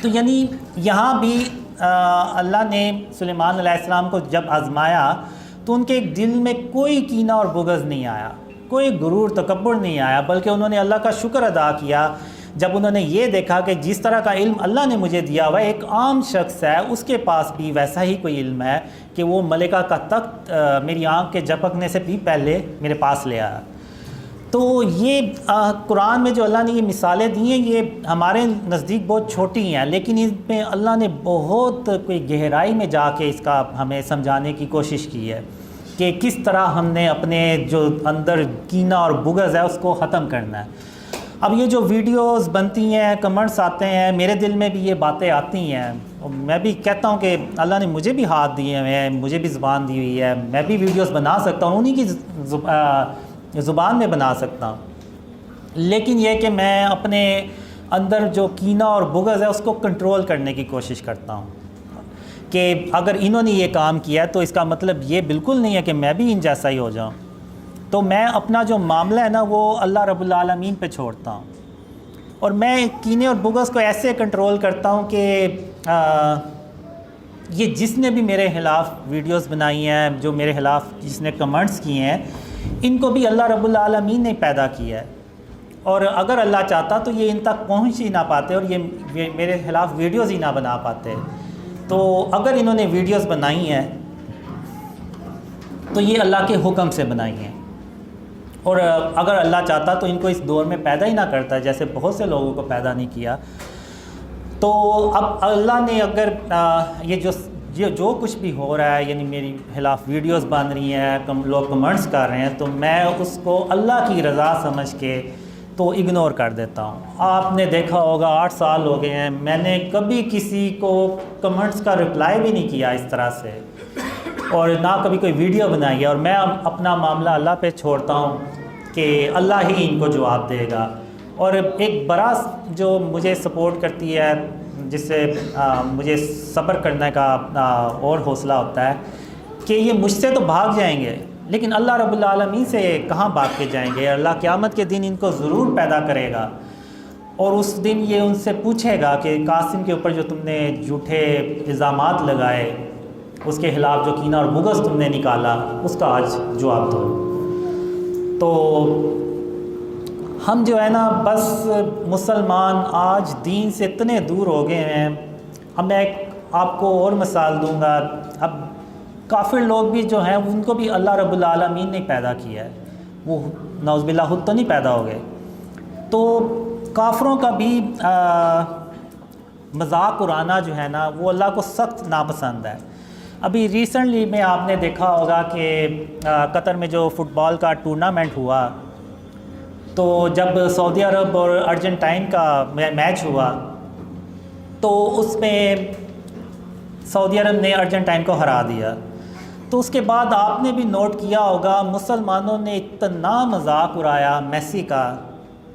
تو یعنی یہاں بھی اللہ نے سلیمان علیہ السلام کو جب آزمایا تو ان کے دل میں کوئی کینہ اور بغض نہیں آیا, کوئی غرور تکبر نہیں آیا, بلکہ انہوں نے اللہ کا شکر ادا کیا جب انہوں نے یہ دیکھا کہ جس طرح کا علم اللہ نے مجھے دیا ہوا ہے, ایک عام شخص ہے اس کے پاس بھی ویسا ہی کوئی علم ہے کہ وہ ملکہ کا تخت میری آنکھ کے جھپکنے سے بھی پہلے میرے پاس لے آیا. تو یہ قرآن میں جو اللہ نے یہ مثالیں دی ہیں یہ ہمارے نزدیک بہت چھوٹی ہیں, لیکن اس میں اللہ نے بہت کوئی گہرائی میں جا کے اس کا ہمیں سمجھانے کی کوشش کی ہے کہ کس طرح ہم نے اپنے جو اندر کینہ اور بغض ہے اس کو ختم کرنا ہے. اب یہ جو ویڈیوز بنتی ہیں, کمنٹس آتے ہیں, میرے دل میں بھی یہ باتیں آتی ہیں, میں بھی کہتا ہوں کہ اللہ نے مجھے بھی ہاتھ دیے ہوئے ہیں, مجھے بھی زبان دی ہوئی ہے, میں بھی ویڈیوز بنا سکتا ہوں, انہی کی زبان میں بنا سکتا ہوں, لیکن یہ کہ میں اپنے اندر جو کینہ اور بغض ہے اس کو کنٹرول کرنے کی کوشش کرتا ہوں کہ اگر انہوں نے یہ کام کیا تو اس کا مطلب یہ بالکل نہیں ہے کہ میں بھی ان جیسا ہی ہو جاؤں. تو میں اپنا جو معاملہ ہے نا وہ اللہ رب العالمین پہ چھوڑتا ہوں, اور میں کینے اور بغض کو ایسے کنٹرول کرتا ہوں کہ یہ جس نے بھی میرے خلاف ویڈیوز بنائی ہیں, جو میرے خلاف جس نے کمنٹس کیے ہیں, ان کو بھی اللہ رب العالمین نے پیدا کیا ہے, اور اگر اللہ چاہتا تو یہ ان تک پہنچ ہی نہ پاتے اور یہ میرے خلاف ویڈیوز ہی نہ بنا پاتے. تو اگر انہوں نے ویڈیوز بنائی ہیں تو یہ اللہ کے حکم سے بنائی ہیں, اور اگر اللہ چاہتا تو ان کو اس دور میں پیدا ہی نہ کرتا, جیسے بہت سے لوگوں کو پیدا نہیں کیا. تو اب اللہ نے اگر یہ جو کچھ بھی ہو رہا ہے, یعنی میری خلاف ویڈیوز بن رہی ہیں, لوگ کمنٹس کر رہے ہیں, تو میں اس کو اللہ کی رضا سمجھ کے تو اگنور کر دیتا ہوں. آپ نے دیکھا ہوگا 8 سال ہو گئے ہیں, میں نے کبھی کسی کو کمنٹس کا رپلائی بھی نہیں کیا اس طرح سے, اور نہ کبھی کوئی ویڈیو بنائی ہے, اور میں اپنا معاملہ اللہ پہ چھوڑتا ہوں کہ اللہ ہی ان کو جواب دے گا. اور ایک بڑا جو مجھے سپورٹ کرتی ہے, جس سے مجھے صبر کرنے کا اور حوصلہ ہوتا ہے کہ یہ مجھ سے تو بھاگ جائیں گے لیکن اللہ رب العالمین سے کہاں بھاگ کے جائیں گے. اللہ قیامت کے دن ان کو ضرور پیدا کرے گا, اور اس دن یہ ان سے پوچھے گا کہ قاسم کے اوپر جو تم نے جھوٹے الزامات لگائے, اس کے خلاف جو کینہ اور بغض تم نے نکالا, اس کا آج جواب دو. تو ہم جو ہے نا بس مسلمان آج دین سے اتنے دور ہو گئے ہیں. اب میں آپ کو اور مثال دوں گا. اب کافر لوگ بھی جو ہیں ان کو بھی اللہ رب العالمین نے پیدا کیا ہے, وہ نعوذ باللہ خود تو نہیں پیدا ہو گئے. تو کافروں کا بھی مذاق اڑانا جو ہے نا وہ اللہ کو سخت ناپسند ہے. ابھی ریسنٹلی میں آپ نے دیکھا ہوگا کہ قطر میں جو فٹ بال کا ٹورنامنٹ ہوا, تو جب سعودی عرب اور ارجنٹائن کا میچ ہوا تو اس میں سعودی عرب نے ارجنٹائن کو ہرا دیا. تو اس کے بعد آپ نے بھی نوٹ کیا ہوگا مسلمانوں نے اتنا مذاق اڑایا میسی کا,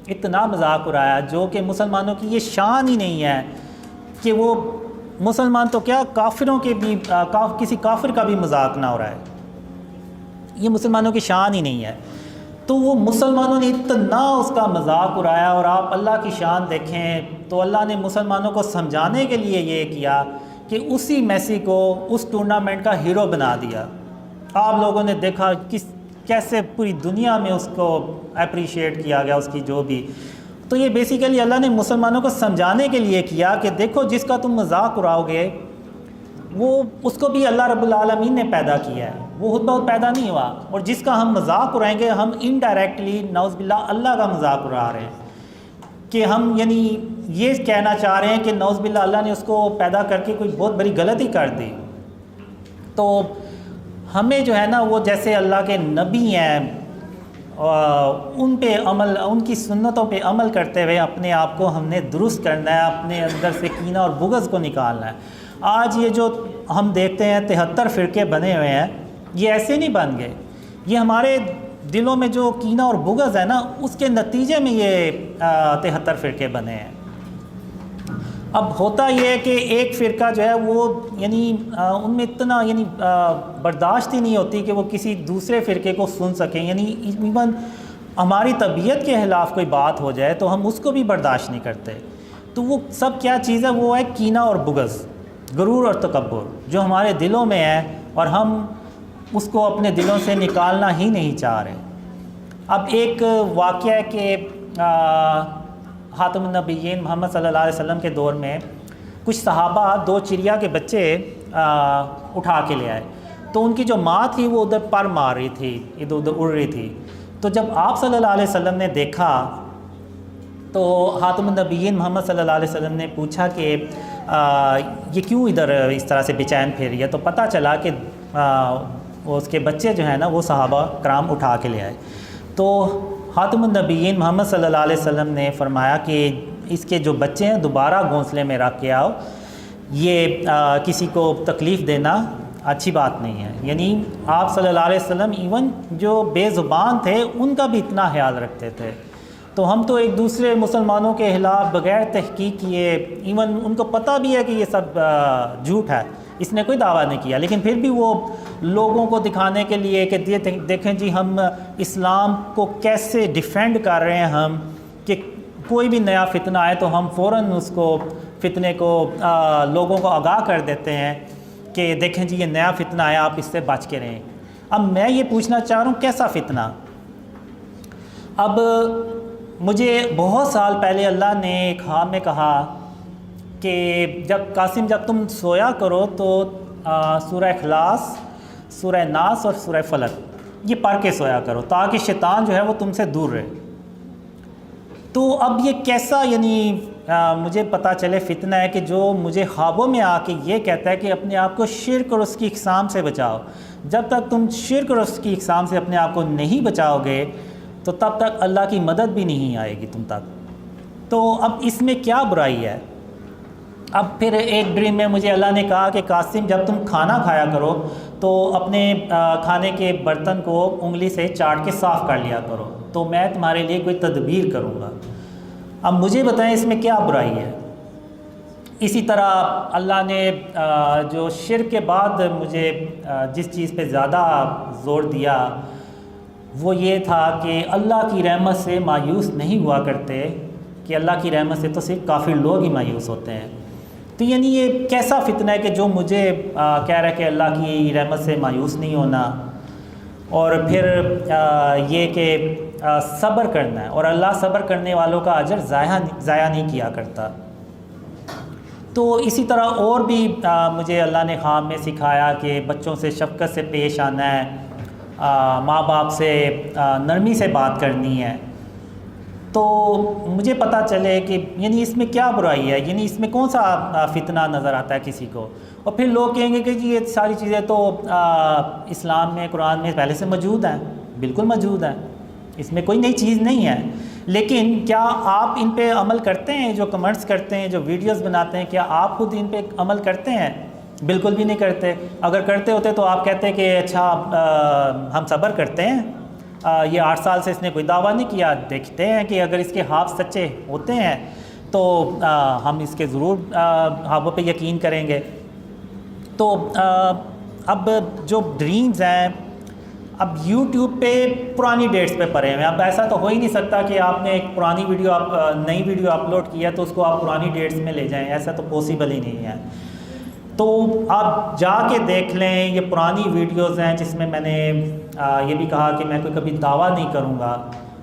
اتنا مذاق اڑایا, جو کہ مسلمانوں کی یہ شان ہی نہیں ہے کہ وہ مسلمان تو کیا کافروں کے بھی کسی کافر کا بھی مذاق نہ اڑائے. یہ مسلمانوں کی شان ہی نہیں ہے. تو وہ مسلمانوں نے اتنا اس کا مذاق اڑایا, اور آپ اللہ کی شان دیکھیں تو اللہ نے مسلمانوں کو سمجھانے کے لیے یہ کیا کہ اسی میسی کو اس ٹورنامنٹ کا ہیرو بنا دیا. آپ لوگوں نے دیکھا کیسے پوری دنیا میں اس کو اپریشیٹ کیا گیا, اس کی جو بھی. تو یہ بیسیکلی اللہ نے مسلمانوں کو سمجھانے کے لیے کیا کہ دیکھو جس کا تم مذاق اڑاؤ گے وہ اس کو بھی اللہ رب العالمین نے پیدا کیا ہے, وہ خود بہت پیدا نہیں ہوا. اور جس کا ہم مذاق اڑائیں گے ہم انڈائریکٹلی نعوذ باللہ اللہ کا مذاق اڑا رہے ہیں, کہ ہم یعنی یہ کہنا چاہ رہے ہیں کہ نعوذ باللہ اللہ نے اس کو پیدا کر کے کوئی بہت بڑی غلطی کر دی. تو ہمیں جو ہے نا وہ جیسے اللہ کے نبی ہیں ان پہ عمل, ان کی سنتوں پہ عمل کرتے ہوئے اپنے آپ کو ہم نے درست کرنا ہے, اپنے اندر سے کینہ اور بغض کو نکالنا ہے. آج یہ جو ہم دیکھتے ہیں 73 فرقے بنے ہوئے ہیں، یہ ایسے نہیں بن گئے، یہ ہمارے دلوں میں جو کینہ اور بغض ہے نا، اس کے نتیجے میں یہ 73 فرقے بنے ہیں۔ اب ہوتا یہ ہے کہ ایک فرقہ جو ہے وہ یعنی ان میں اتنا یعنی برداشت ہی نہیں ہوتی کہ وہ کسی دوسرے فرقے کو سن سکیں، یعنی ایون ہماری طبیعت کے خلاف کوئی بات ہو جائے تو ہم اس کو بھی برداشت نہیں کرتے۔ تو وہ سب کیا چیز ہے؟ وہ ہے کینہ اور بغض، غرور اور تکبر، جو ہمارے دلوں میں ہے اور ہم اس کو اپنے دلوں سے نکالنا ہی نہیں چاہ رہے۔ اب ایک واقعہ ہے کہ خاتم النبیین محمد صلی اللہ علیہ وسلم کے دور میں کچھ صحابہ 2 چڑیا کے بچے اٹھا کے لے آئے، تو ان کی جو ماں تھی وہ ادھر پر مار رہی تھی، ادھر ادھر اڑ رہی تھی۔ تو جب آپ صلی اللہ علیہ وسلم نے دیکھا تو خاتم النبیین محمد صلی اللہ علیہ وسلم نے پوچھا کہ یہ کیوں ادھر اس طرح سے بے چین پھیر رہی ہے؟ تو پتہ چلا کہ اس کے بچے جو ہیں نا وہ صحابہ کرام اٹھا کے لے آئے۔ تو خاتم النبیین محمد صلی اللہ علیہ وسلم نے فرمایا کہ اس کے جو بچے ہیں دوبارہ گھونسلے میں رکھ کے آؤ، یہ کسی کو تکلیف دینا اچھی بات نہیں ہے۔ یعنی آپ صلی اللہ علیہ وسلم ایون جو بے زبان تھے ان کا بھی اتنا خیال رکھتے تھے۔ تو ہم تو ایک دوسرے مسلمانوں کے خلاف بغیر تحقیق کیے، ایون ان کو پتہ بھی ہے کہ یہ سب جھوٹ ہے، اس نے کوئی دعویٰ نہیں کیا، لیکن پھر بھی وہ لوگوں کو دکھانے کے لیے کہ دیکھیں جی ہم اسلام کو کیسے ڈیفینڈ کر رہے ہیں، ہم کہ کوئی بھی نیا فتنہ آئے تو ہم فوراً اس کو فتنے کو لوگوں کو آگاہ کر دیتے ہیں کہ دیکھیں جی یہ نیا فتنہ آیا، آپ اس سے بچ کے رہیں۔ اب میں یہ پوچھنا چاہ رہا ہوں کیسا فتنہ؟ اب مجھے بہت سال پہلے اللہ نے ایک خواب میں کہا کہ جب قاسم جب تم سویا کرو تو سورہ اخلاص، سورہ ناس اور سورہ فلق یہ پڑھ کے سویا کرو تاکہ شیطان جو ہے وہ تم سے دور رہے۔ تو اب یہ کیسا یعنی مجھے پتہ چلے فتنہ ہے کہ جو مجھے خوابوں میں آ کے یہ کہتا ہے کہ اپنے آپ کو شرک اور اس کی اقسام سے بچاؤ۔ جب تک تم شرک اور اس کی اقسام سے اپنے آپ کو نہیں بچاؤ گے تو تب تک اللہ کی مدد بھی نہیں آئے گی تم تک۔ تو اب اس میں کیا برائی ہے؟ اب پھر ایک ڈریم میں مجھے اللہ نے کہا کہ قاسم جب تم کھانا کھایا کرو تو اپنے کھانے کے برتن کو انگلی سے چاٹ کے صاف کر لیا کرو، تو میں تمہارے لیے کوئی تدبیر کروں گا۔ اب مجھے بتائیں اس میں کیا برائی ہے؟ اسی طرح اللہ نے جو شرک کے بعد مجھے جس چیز پہ زیادہ زور دیا وہ یہ تھا کہ اللہ کی رحمت سے مایوس نہیں ہوا کرتے، کہ اللہ کی رحمت سے تو صرف کافر لوگ ہی مایوس ہوتے ہیں۔ تو یعنی یہ کیسا فتنہ ہے کہ جو مجھے کہہ رہا ہے کہ اللہ کی رحمت سے مایوس نہیں ہونا، اور پھر یہ کہ صبر کرنا ہے، اور اللہ صبر کرنے والوں کا اجر ضائع نہیں کیا کرتا۔ تو اسی طرح اور بھی مجھے اللہ نے خواب میں سکھایا کہ بچوں سے شفقت سے پیش آنا ہے، ماں باپ سے نرمی سے بات کرنی ہے۔ تو مجھے پتہ چلے کہ یعنی اس میں کیا برائی ہے، یعنی اس میں کون سا فتنہ نظر آتا ہے کسی کو؟ اور پھر لوگ کہیں گے کہ جی یہ ساری چیزیں تو اسلام میں قرآن میں پہلے سے موجود ہیں۔ بالکل موجود ہیں، اس میں کوئی نئی چیز نہیں ہے، لیکن کیا آپ ان پہ عمل کرتے ہیں؟ جو کمنٹس کرتے ہیں، جو ویڈیوز بناتے ہیں، کیا آپ خود ان پہ عمل کرتے ہیں؟ بالکل بھی نہیں کرتے۔ اگر کرتے ہوتے تو آپ کہتے کہ اچھا ہم صبر کرتے ہیں، یہ 8 سال سے اس نے کوئی دعویٰ نہیں کیا، دیکھتے ہیں کہ اگر اس کے خواب سچے ہوتے ہیں تو ہم اس کے ضرور خوابوں پہ یقین کریں گے۔ تو اب جو ڈریمز ہیں اب یوٹیوب پہ پرانی ڈیٹس پہ پڑے ہوئے ہیں۔ اب ایسا تو ہو ہی نہیں سکتا کہ آپ نے ایک پرانی ویڈیو نئی ویڈیو اپلوڈ کیا تو اس کو آپ پرانی ڈیٹس میں لے جائیں، ایسا تو پاسبل ہی نہیں ہے۔ تو آپ جا کے دیکھ لیں، یہ پرانی ویڈیوز ہیں جس میں میں نے یہ بھی کہا کہ میں کوئی کبھی دعویٰ نہیں کروں گا،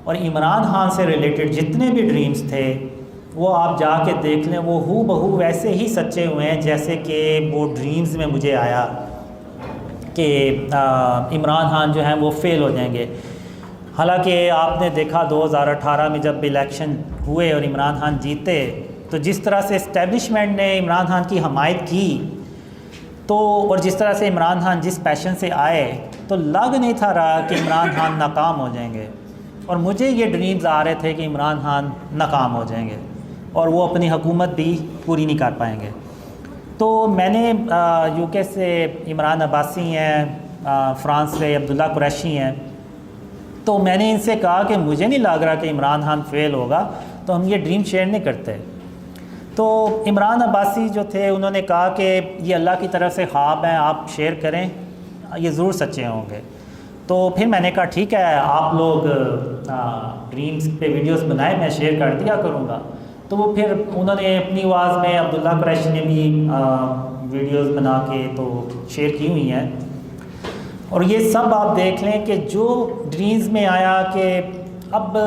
اور عمران خان سے ریلیٹڈ جتنے بھی ڈریمز تھے وہ آپ جا کے دیکھ لیں، وہ ہو بہو ویسے ہی سچے ہوئے ہیں جیسے کہ وہ ڈریمز میں مجھے آیا کہ عمران خان جو ہیں وہ فیل ہو جائیں گے۔ حالانکہ آپ نے دیکھا 2018 میں جب الیکشن ہوئے اور عمران خان جیتے تو جس طرح سے اسٹیبلشمنٹ نے عمران خان کی حمایت کی تو، اور جس طرح سے عمران خان جس پیشن سے آئے تو لگ نہیں تھا رہا کہ عمران خان ناکام ہو جائیں گے، اور مجھے یہ ڈریمز آ رہے تھے کہ عمران خان ناکام ہو جائیں گے اور وہ اپنی حکومت بھی پوری نہیں کر پائیں گے۔ تو میں نے یو کے سے عمران عباسی ہیں، فرانس سے عبداللہ قریشی ہیں، تو میں نے ان سے کہا کہ مجھے نہیں لگ رہا کہ عمران خان فیل ہوگا، تو ہم یہ ڈریم شیئر نہیں کرتے۔ تو عمران عباسی جو تھے انہوں نے کہا کہ یہ اللہ کی طرف سے خواب ہیں، آپ شیئر کریں، یہ ضرور سچے ہوں گے۔ تو پھر میں نے کہا ٹھیک ہے، آپ لوگ ڈریمز پہ ویڈیوز بنائیں، میں شیئر کر دیا کروں گا۔ تو وہ پھر انہوں نے اپنی آواز میں، عبداللہ قریشی نے بھی ویڈیوز بنا کے تو شیئر کی ہوئی ہیں، اور یہ سب آپ دیکھ لیں کہ جو ڈریمز میں آیا کہ اب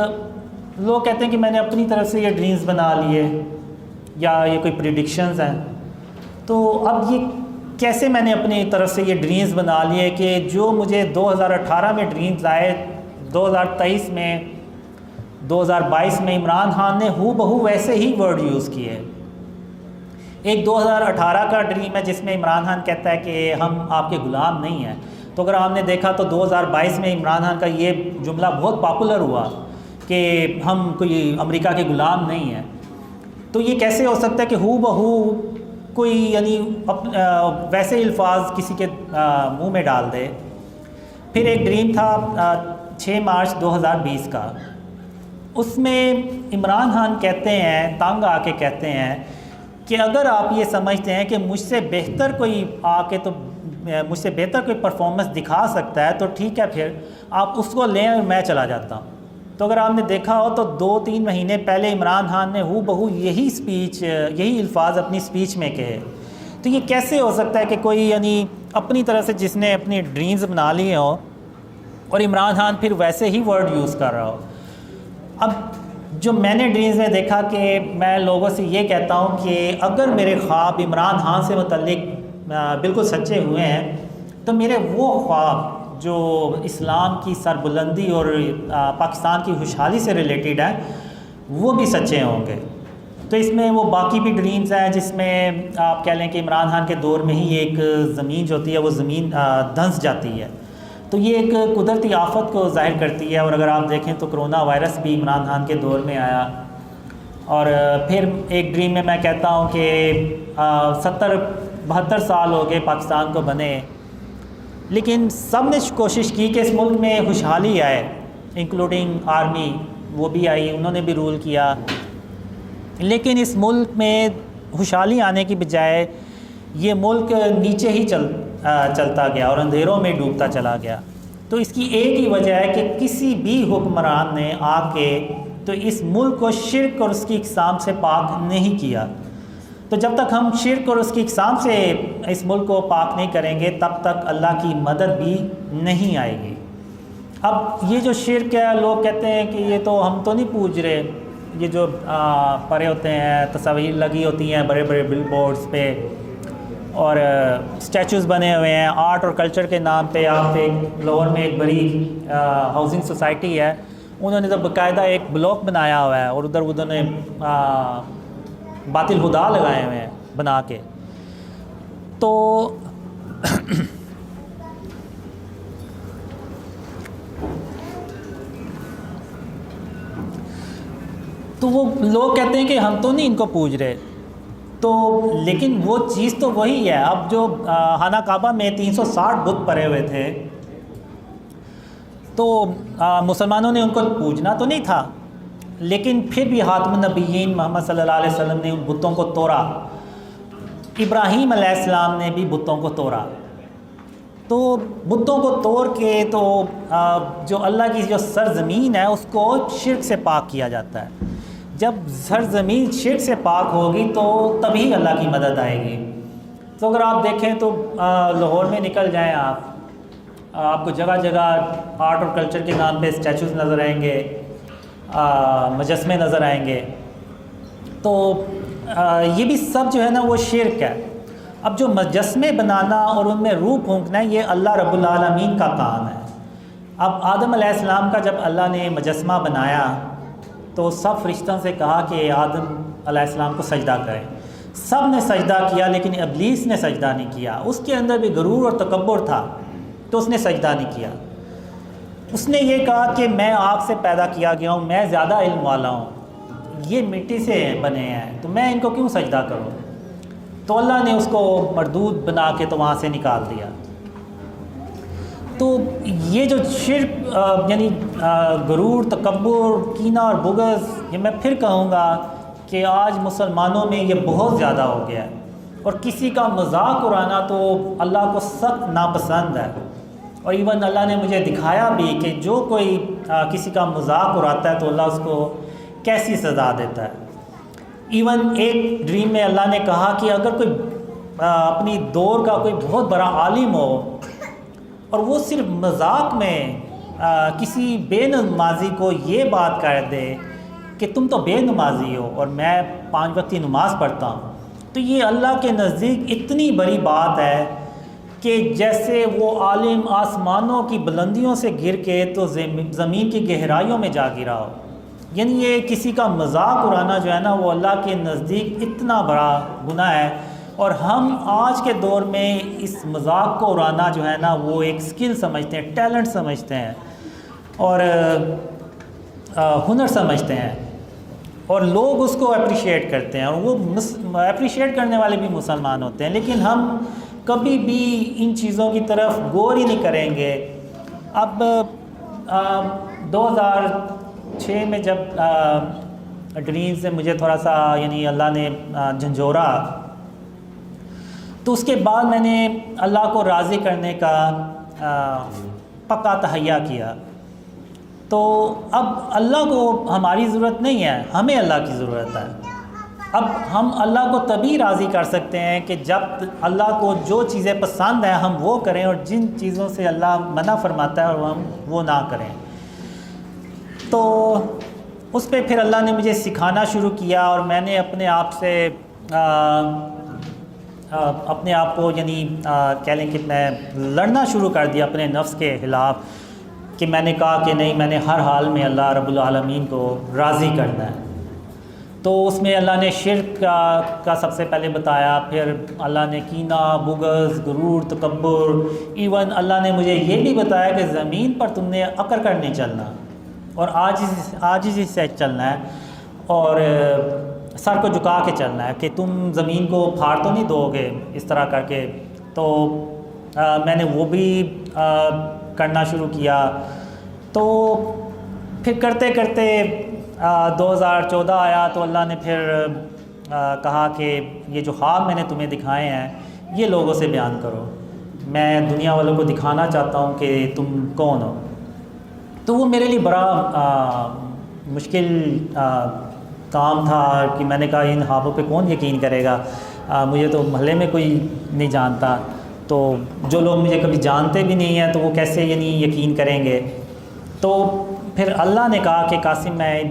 لوگ کہتے ہیں کہ میں نے اپنی طرف سے یہ ڈریمز بنا لیے یا یہ کوئی پریڈکشنز ہیں، تو اب یہ کیسے میں نے اپنی طرف سے یہ ڈریمز بنا لیے کہ جو مجھے 2018 میں ڈریمز آئے، 2023 میں، 2022 میں عمران خان نے ہو بہو ویسے ہی ورڈ یوز کیے۔ ایک 2018 کا ڈریم ہے جس میں عمران خان کہتا ہے کہ ہم آپ کے غلام نہیں ہیں، تو اگر آپ نے دیکھا تو 2022 میں عمران خان کا یہ جملہ بہت پاپولر ہوا کہ ہم کوئی امریکہ کے غلام نہیں ہیں۔ تو یہ کیسے ہو سکتا ہے کہ ہو بہو کوئی یعنی ویسے الفاظ کسی کے منہ میں ڈال دے۔ پھر ایک ڈریم تھا 6 مارچ 2020 کا، اس میں عمران خان کہتے ہیں، تنگ آ کے کہتے ہیں کہ اگر آپ یہ سمجھتے ہیں کہ مجھ سے بہتر کوئی آ کے تو مجھ سے بہتر کوئی پرفارمنس دکھا سکتا ہے تو ٹھیک ہے، پھر آپ اس کو لیں اور میں چلا جاتا ہوں۔ تو اگر آپ نے دیکھا ہو تو 2-3 مہینے پہلے عمران خان نے ہو بہو یہی الفاظ اپنی سپیچ میں کہے۔ تو یہ کیسے ہو سکتا ہے کہ کوئی یعنی اپنی طرح سے جس نے اپنی ڈریمز بنا لیے ہو اور عمران خان پھر ویسے ہی ورڈ یوز کر رہا ہو۔ اب جو میں نے ڈریمز میں دیکھا کہ میں لوگوں سے یہ کہتا ہوں کہ اگر میرے خواب عمران خان سے متعلق بالکل سچے ہوئے ہیں تو میرے وہ خواب جو اسلام کی سربلندی اور پاکستان کی خوشحالی سے ریلیٹڈ ہیں وہ بھی سچے ہوں گے۔ تو اس میں وہ باقی بھی ڈریمز ہیں جس میں آپ کہہ لیں کہ عمران خان کے دور میں ہی ایک زمین جو ہوتی ہے وہ زمین دھنس جاتی ہے، تو یہ ایک قدرتی آفت کو ظاہر کرتی ہے۔ اور اگر آپ دیکھیں تو کرونا وائرس بھی عمران خان کے دور میں آیا۔ اور پھر ایک ڈریم میں کہتا ہوں کہ 70-72 سال ہو گئے پاکستان کو بنے، لیکن سب نے کوشش کی کہ اس ملک میں خوشحالی آئے، انکلوڈنگ آرمی، وہ بھی آئی، انہوں نے بھی رول کیا، لیکن اس ملک میں خوشحالی آنے کی بجائے یہ ملک نیچے ہی چلتا گیا اور اندھیروں میں ڈوبتا چلا گیا۔ تو اس کی ایک ہی وجہ ہے کہ کسی بھی حکمران نے آ کے تو اس ملک کو شرک اور اس کی اقسام سے پاک نہیں کیا۔ تو جب تک ہم شرک اور اس کی اقسام سے اس ملک کو پاک نہیں کریں گے تب تک اللہ کی مدد بھی نہیں آئے گی۔ اب یہ جو شرک ہے، لوگ کہتے ہیں کہ یہ تو ہم تو نہیں پوج رہے، یہ جو پڑے ہوتے ہیں، تصاویر لگی ہوتی ہیں بڑے بڑے بل بورڈز پہ اور اسٹیچوز بنے ہوئے ہیں آرٹ اور کلچر کے نام پہ۔ آپ ایک لاہور میں ایک بڑی ہاؤسنگ سوسائٹی ہے، انہوں نے تو باقاعدہ ایک بلاک بنایا ہوا ہے اور ادھر نے باطل خدا لگائے ہوئے ہیں بنا کے۔ تو وہ لوگ کہتے ہیں کہ ہم تو نہیں ان کو پوج رہے، تو لیکن وہ چیز تو وہی ہے۔ اب جو خانہ کعبہ میں 360 بت پڑے ہوئے تھے تو مسلمانوں نے ان کو پوجنا تو نہیں تھا، لیکن پھر بھی خاتم النبیین محمد صلی اللہ علیہ وسلم نے ان بتوں کو توڑا، ابراہیم علیہ السلام نے بھی بتوں کو توڑا۔ تو بتوں کو توڑ کے تو جو اللہ کی جو سرزمین ہے اس کو شرک سے پاک کیا جاتا ہے۔ جب سرزمین شرک سے پاک ہوگی تو تبھی اللہ کی مدد آئے گی۔ تو اگر آپ دیکھیں تو لاہور میں نکل جائیں آپ کو جگہ جگہ آرٹ اور کلچر کے نام پہ اسٹیچوز نظر آئیں گے، مجسمے نظر آئیں گے۔ تو یہ بھی سب جو ہے نا وہ شرک ہے۔ اب جو مجسمے بنانا اور ان میں روح پھونکنا ہے یہ اللہ رب العالمین کا کام ہے۔ اب آدم علیہ السلام کا جب اللہ نے مجسمہ بنایا تو سب فرشتوں سے کہا کہ آدم علیہ السلام کو سجدہ کریں، سب نے سجدہ کیا لیکن ابلیس نے سجدہ نہیں کیا۔ اس کے اندر بھی غرور اور تکبر تھا تو اس نے سجدہ نہیں کیا۔ اس نے یہ کہا کہ میں آگ سے پیدا کیا گیا ہوں، میں زیادہ علم والا ہوں، یہ مٹی سے بنے ہیں تو میں ان کو کیوں سجدہ کروں۔ تو اللہ نے اس کو مردود بنا کے تو وہاں سے نکال دیا۔ تو یہ جو شرک یعنی غرور، تکبر، کینہ اور بغض، یہ میں پھر کہوں گا کہ آج مسلمانوں میں یہ بہت زیادہ ہو گیا ہے، اور کسی کا مذاق اڑانا تو اللہ کو سخت ناپسند ہے۔ اور ایون اللہ نے مجھے دکھایا بھی کہ جو کوئی کسی کا مذاق اڑاتا ہے تو اللہ اس کو کیسی سزا دیتا ہے۔ ایون ایک ڈریم میں اللہ نے کہا کہ اگر کوئی اپنی دور کا کوئی بہت بڑا عالم ہو اور وہ صرف مذاق میں کسی بے نمازی کو یہ بات کر دے کہ تم تو بے نمازی ہو اور میں 5 وقت کی نماز پڑھتا ہوں، تو یہ اللہ کے نزدیک اتنی بڑی بات ہے کہ جیسے وہ عالم آسمانوں کی بلندیوں سے گر کے تو زمین کی گہرائیوں میں جا گرا ہو۔ یعنی یہ کسی کا مذاق اڑانا جو ہے نا وہ اللہ کے نزدیک اتنا بڑا گناہ ہے، اور ہم آج کے دور میں اس مذاق کو اڑانا جو ہے نا وہ ایک سکل سمجھتے ہیں، ٹیلنٹ سمجھتے ہیں اور ہنر سمجھتے ہیں، اور لوگ اس کو اپریشیٹ کرتے ہیں، اور وہ اپریشیٹ کرنے والے بھی مسلمان ہوتے ہیں، لیکن ہم کبھی بھی ان چیزوں کی طرف غور ہی نہیں کریں گے۔ اب 2006 میں جب ڈریم سے مجھے تھوڑا سا یعنی اللہ نے جھنجھوڑا، تو اس کے بعد میں نے اللہ کو راضی کرنے کا پکا تہیہ کیا۔ تو اب اللہ کو ہماری ضرورت نہیں ہے، ہمیں اللہ کی ضرورت ہے۔ اب ہم اللہ کو تبھی راضی کر سکتے ہیں کہ جب اللہ کو جو چیزیں پسند ہیں ہم وہ کریں، اور جن چیزوں سے اللہ منع فرماتا ہے اور ہم وہ نہ کریں۔ تو اس پہ پھر اللہ نے مجھے سکھانا شروع کیا، اور میں نے اپنے آپ سے اپنے آپ کو یعنی کہہ لیں کہ میں لڑنا شروع کر دیا اپنے نفس کے خلاف، کہ میں نے کہا کہ نہیں، میں نے ہر حال میں اللہ رب العالمین کو راضی کرنا ہے۔ تو اس میں اللہ نے شرک کا سب سے پہلے بتایا، پھر اللہ نے کینہ، بغض، غرور، تکبر، ایون اللہ نے مجھے یہ بھی بتایا کہ زمین پر تم نے اکڑ کر نہیں چلنا اور عاجزی سے چلنا ہے، اور سر کو جھکا کے چلنا ہے، کہ تم زمین کو پھاڑ تو نہیں دو گے اس طرح کر کے۔ تو میں نے وہ بھی کرنا شروع کیا۔ تو پھر کرتے کرتے 2014 آیا تو اللہ نے پھر کہا کہ یہ جو خواب میں نے تمہیں دکھائے ہیں یہ لوگوں سے بیان کرو، میں دنیا والوں کو دکھانا چاہتا ہوں کہ تم کون ہو۔ تو وہ میرے لیے بڑا مشکل کام تھا کہ میں نے کہا ان خوابوں پہ کون یقین کرے گا، مجھے تو محلے میں کوئی نہیں جانتا، تو جو لوگ مجھے کبھی جانتے بھی نہیں ہیں تو وہ کیسے یعنی یقین کریں گے۔ تو پھر اللہ نے کہا کہ قاسم، میں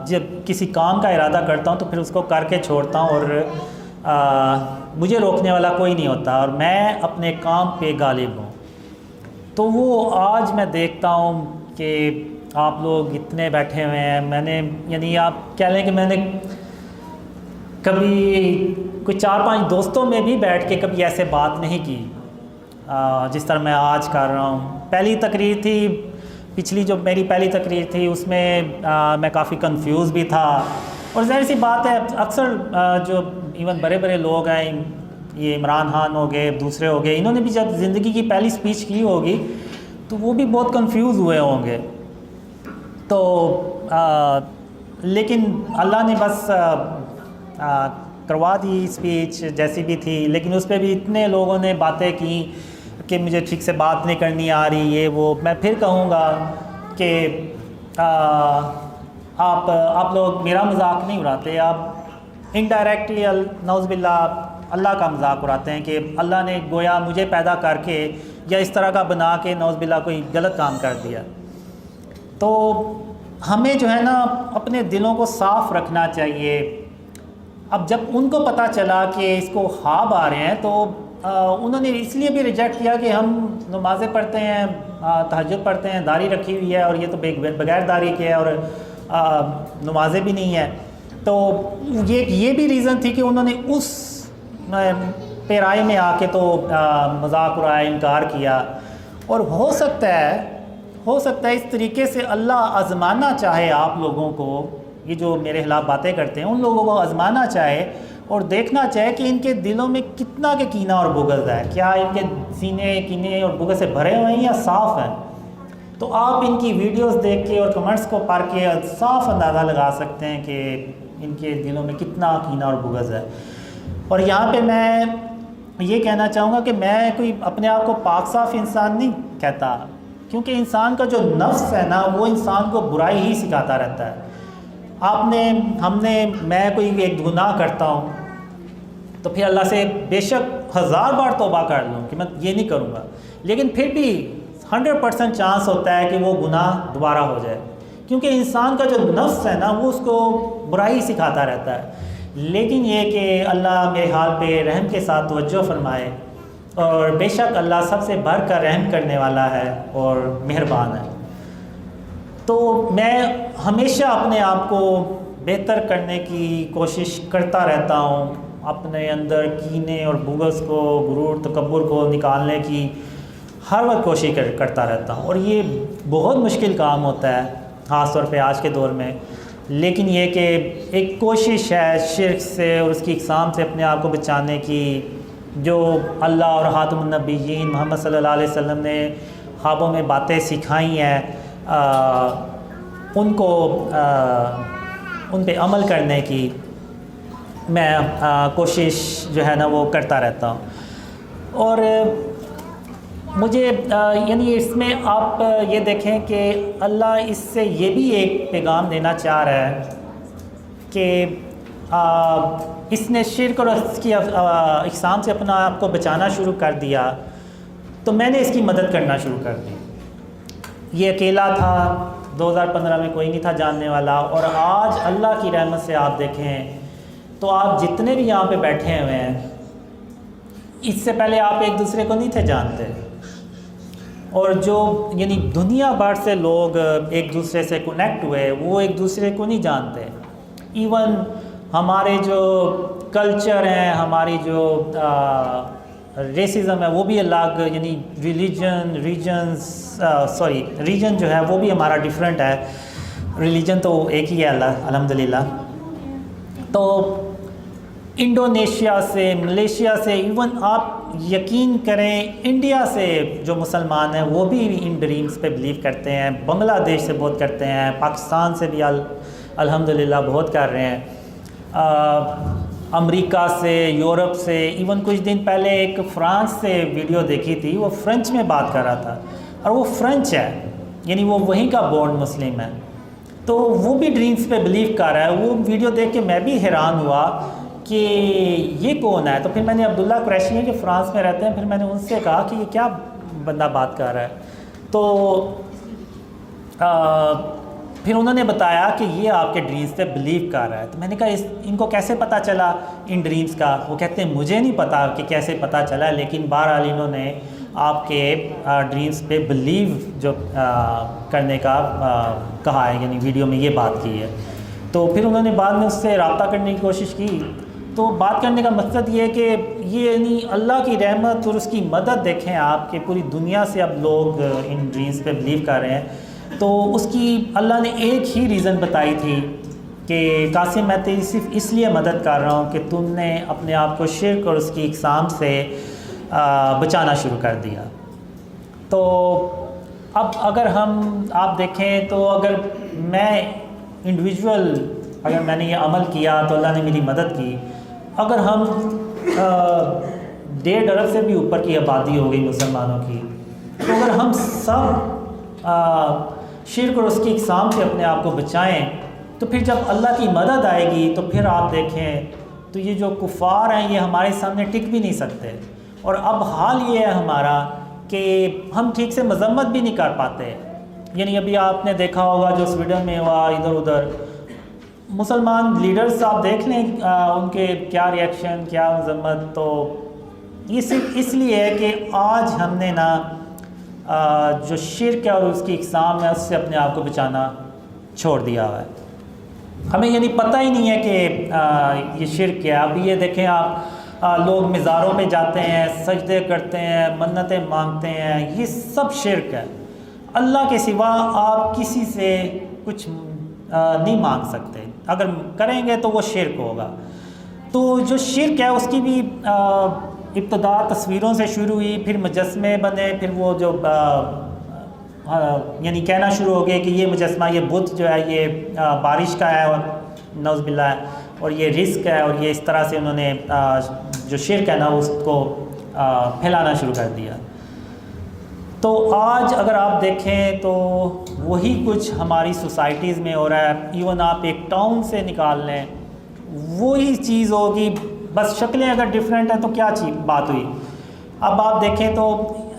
جب کسی کام کا ارادہ کرتا ہوں تو پھر اس کو کر کے چھوڑتا ہوں، اور مجھے روکنے والا کوئی نہیں ہوتا، اور میں اپنے کام پہ غالب ہوں۔ تو وہ آج میں دیکھتا ہوں کہ آپ لوگ اتنے بیٹھے ہوئے ہیں، میں نے یعنی آپ کہہ لیں کہ میں نے کبھی کوئی 4-5 دوستوں میں بھی بیٹھ کے کبھی ایسے بات نہیں کی جس طرح میں آج کر رہا ہوں۔ پہلی تقریر تھی، پچھلی جو میری پہلی تقریر تھی اس میں میں کافی کنفیوز بھی تھا، اور ظاہر سی بات ہے اکثر جو ایون بڑے بڑے لوگ ہیں، یہ عمران خان ہو گئے، دوسرے ہو گئے، انہوں نے بھی جب زندگی کی پہلی سپیچ کی ہوگی تو وہ بھی بہت کنفیوز ہوئے ہوں گے۔ تو لیکن اللہ نے بس کروا دی اسپیچ جیسی بھی تھی، لیکن اس پہ بھی اتنے لوگوں نے باتیں کی کہ مجھے ٹھیک سے بات نہیں کرنی آ رہی، یہ وہ۔ میں پھر کہوں گا کہ آپ لوگ میرا مذاق نہیں اڑاتے، آپ انڈائریکٹلی نعوذ باللہ اللہ کا مذاق اڑاتے ہیں کہ اللہ نے گویا مجھے پیدا کر کے یا اس طرح کا بنا کے نعوذ باللہ کوئی غلط کام کر دیا۔ تو ہمیں جو ہے نا اپنے دلوں کو صاف رکھنا چاہیے۔ اب جب ان کو پتہ چلا کہ اس کو خواب آ رہے ہیں تو انہوں نے اس لیے بھی ریجیکٹ کیا کہ ہم نمازیں پڑھتے ہیں، تہجد پڑھتے ہیں، داڑھی رکھی ہوئی ہے، اور یہ تو بغیر داڑھی کے ہے اور نمازیں بھی نہیں ہیں۔ تو یہ بھی ریزن تھی کہ انہوں نے اس پیرائے میں آ کے تو مذاق اڑایا، انکار کیا۔ اور ہو سکتا ہے اس طریقے سے اللہ آزمانا چاہے آپ لوگوں کو، یہ جو میرے خلاف باتیں کرتے ہیں ان لوگوں کو آزمانا چاہے، اور دیکھنا چاہے کہ ان کے دلوں میں کتنا کہ کینہ اور بغض ہے، کیا ان کے سینے کینے اور بغض سے بھرے ہوئے ہیں یا صاف ہیں۔ تو آپ ان کی ویڈیوز دیکھ کے اور کمنٹس کو پڑھ کے صاف اندازہ لگا سکتے ہیں کہ ان کے دلوں میں کتنا کینہ اور بغض ہے۔ اور یہاں پہ میں یہ کہنا چاہوں گا کہ میں کوئی اپنے آپ کو پاک صاف انسان نہیں کہتا، کیونکہ انسان کا جو نفس ہے نا وہ انسان کو برائی ہی سکھاتا رہتا ہے۔ میں کوئی ایک گناہ کرتا ہوں تو پھر اللہ سے بے شک 1000 بار توبہ کر لوں کہ میں یہ نہیں کروں گا، لیکن پھر بھی 100% چانس ہوتا ہے کہ وہ گناہ دوبارہ ہو جائے، کیونکہ انسان کا جو نفس ہے نا وہ اس کو برائی سکھاتا رہتا ہے۔ لیکن یہ کہ اللہ میرے حال پہ رحم کے ساتھ توجہ فرمائے، اور بے شک اللہ سب سے بڑھ کر رحم کرنے والا ہے اور مہربان ہے۔ تو میں ہمیشہ اپنے آپ کو بہتر کرنے کی کوشش کرتا رہتا ہوں، اپنے اندر کینے اور بغض کو، غرور تکبر کو نکالنے کی ہر وقت کوشش کرتا رہتا ہوں، اور یہ بہت مشکل کام ہوتا ہے خاص طور پہ آج کے دور میں۔ لیکن یہ کہ ایک کوشش ہے شرک سے اور اس کی اقسام سے اپنے آپ کو بچانے کی، جو اللہ اور خاتم النبیین محمد صلی اللہ علیہ وسلم نے خوابوں میں باتیں سکھائی ہیں، ان پہ عمل کرنے کی میں کوشش جو ہے نا وہ کرتا رہتا ہوں۔ اور مجھے یعنی اس میں آپ یہ دیکھیں کہ اللہ اس سے یہ بھی ایک پیغام دینا چاہ رہا ہے کہ اس نے شرک اور اس کی اقسام سے اپنا آپ کو بچانا شروع کر دیا تو میں نے اس کی مدد کرنا شروع کر دی۔ یہ اکیلا تھا، 2015 میں کوئی نہیں تھا جاننے والا، اور آج اللہ کی رحمت سے آپ دیکھیں تو آپ جتنے بھی یہاں پہ بیٹھے ہوئے ہیں، اس سے پہلے آپ ایک دوسرے کو نہیں تھے جانتے، اور جو یعنی دنیا بھر سے لوگ ایک دوسرے سے کنیکٹ ہوئے وہ ایک دوسرے کو نہیں جانتے۔ ایون ہمارے جو کلچر ہیں، ہماری جو ریسزم ہے وہ بھی الگ، یعنی ریجن جو ہے وہ بھی ہمارا ڈیفرنٹ ہے، ریلیجن تو ایک ہی ہے الحمدللہ۔ تو انڈونیشیا سے، ملیشیا سے، ایون آپ یقین کریں انڈیا سے جو مسلمان ہیں وہ بھی ان ڈریمز پہ بلیو کرتے ہیں، بنگلہ دیش سے بہت کرتے ہیں، پاکستان سے بھی الحمدللہ بہت کر رہے ہیں، امریکہ سے، یورپ سے، ایون کچھ دن پہلے ایک فرانس سے ویڈیو دیکھی تھی، وہ فرینچ میں بات کر رہا تھا، اور وہ فرینچ ہے، یعنی وہ وہیں کا بورن مسلم ہے، تو وہ بھی ڈریمز پہ بلیو کر رہا ہے۔ وہ ویڈیو دیکھ کے میں بھی حیران ہوا کہ یہ کون ہے، تو پھر میں نے عبداللہ قریشی ہیں جو فرانس میں رہتے ہیں، پھر میں نے ان سے کہا کہ یہ کیا بندہ بات کر رہا ہے، تو پھر انہوں نے بتایا کہ یہ آپ کے ڈریمز پہ بلیو کر رہا ہے۔ تو میں نے کہا ان کو کیسے پتہ چلا ان ڈریمز کا؟ وہ کہتے ہیں مجھے نہیں پتا کہ کیسے پتہ چلا، لیکن بہرحال انہوں نے آپ کے ڈریمز پہ بلیو جو کرنے کا کہا ہے، یعنی ویڈیو میں یہ بات کی ہے۔ تو پھر انہوں نے بعد میں اس سے رابطہ کرنے کی کوشش کی۔ تو بات کرنے کا مقصد یہ ہے کہ یہ یعنی اللہ کی رحمت اور اس کی مدد دیکھیں آپ کہ پوری دنیا سے اب لوگ ان ڈریمز پہ بلیو کر رہے ہیں۔ تو اس کی اللہ نے ایک ہی ریزن بتائی تھی کہ قاسم میں تیری صرف اس لیے مدد کر رہا ہوں کہ تم نے اپنے آپ کو شرک اور اس کی اقسام سے بچانا شروع کر دیا۔ تو اب اگر آپ دیکھیں تو اگر میں انڈیویجول اگر میں نے یہ عمل کیا تو اللہ نے میری مدد کی۔ اگر ہم 1.5 ارب سے بھی اوپر کی آبادی ہو گئی مسلمانوں کی، تو اگر ہم سب شرک اور اس کی اقسام سے اپنے آپ کو بچائیں تو پھر جب اللہ کی مدد آئے گی تو پھر آپ دیکھیں تو یہ جو کفار ہیں یہ ہمارے سامنے ٹک بھی نہیں سکتے۔ اور اب حال یہ ہے ہمارا کہ ہم ٹھیک سے مذمت بھی نہیں کر پاتے، یعنی ابھی آپ نے دیکھا ہوگا جو سویڈن میں ہوا، ادھر ادھر مسلمان لیڈرز آپ دیکھ لیں ان کے کیا ریئیکشن، کیا مذمت۔ تو یہ صرف اس لیے ہے کہ آج ہم نے نا جو شرک ہے اور اس کی اقسام ہے اس سے اپنے آپ کو بچانا چھوڑ دیا ہوا ہے۔ ہمیں یعنی پتہ ہی نہیں ہے کہ یہ شرک ہے۔ اب یہ دیکھیں آپ لوگ مزاروں پہ جاتے ہیں، سجدے کرتے ہیں، منتیں مانگتے ہیں، یہ سب شرک ہے۔ اللہ کے سوا آپ کسی سے کچھ نہیں مانگ سکتے، اگر کریں گے تو وہ شرک ہوگا۔ تو جو شرک ہے اس کی بھی ابتدا تصویروں سے شروع ہوئی، پھر مجسمے بنے، پھر وہ جو یعنی کہنا شروع ہو گئے کہ یہ مجسمہ، یہ بت جو ہے یہ بارش کا ہے اور نعوذ باللہ ہے، اور یہ رزق ہے، اور یہ اس طرح سے انہوں نے جو شرک ہے نا اس کو پھیلانا شروع کر دیا۔ تو آج اگر آپ دیکھیں تو وہی کچھ ہماری سوسائٹیز میں ہو رہا ہے۔ ایون آپ ایک ٹاؤن سے نکال لیں وہی چیز ہوگی، بس شکلیں اگر ڈیفرنٹ ہیں تو کیا بات ہوئی۔ اب آپ دیکھیں تو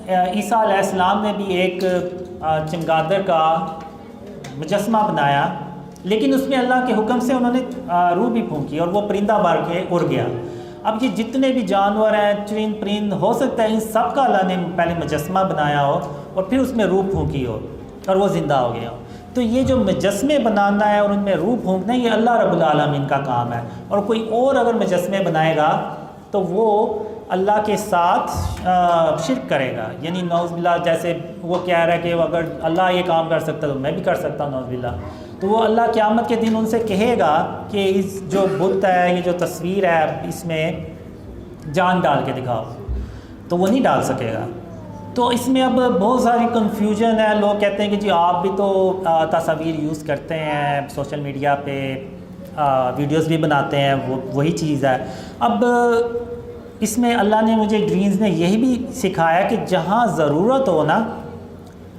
عیسیٰ علیہ السلام نے بھی ایک چمگادر کا مجسمہ بنایا، لیکن اس میں اللہ کے حکم سے انہوں نے روح بھی پھونکی اور وہ پرندہ بن کے اڑ گیا۔ اب یہ جتنے بھی جانور ہیں، چرند پرند، ہو سکتا ہے ان سب کا اللہ نے پہلے مجسمہ بنایا ہو اور پھر اس میں روح پھونکی ہو اور وہ زندہ ہو گیا ہو۔ تو یہ جو مجسمے بنانا ہے اور ان میں روح پھونکنا ہے، یہ اللہ رب العالمین کا کام ہے، اور کوئی اور اگر مجسمے بنائے گا تو وہ اللہ کے ساتھ شرک کرے گا، یعنی نعوذ باللہ جیسے وہ کہہ رہا ہے کہ اگر اللہ یہ کام کر سکتا تو میں بھی کر سکتا ہوں، نعوذ باللہ۔ تو وہ اللہ قیامت کے دن ان سے کہے گا کہ اس جو بت ہے، یہ جو تصویر ہے، اس میں جان ڈال کے دکھاؤ، تو وہ نہیں ڈال سکے گا۔ تو اس میں اب بہت ساری کنفیوژن ہے۔ لوگ کہتے ہیں کہ جی آپ بھی تو تصاویر یوز کرتے ہیں سوشل میڈیا پہ، ویڈیوز بھی بناتے ہیں، وہی چیز ہے۔ اب اس میں اللہ نے مجھے ڈرینز نے یہی بھی سکھایا کہ جہاں ضرورت ہو نا،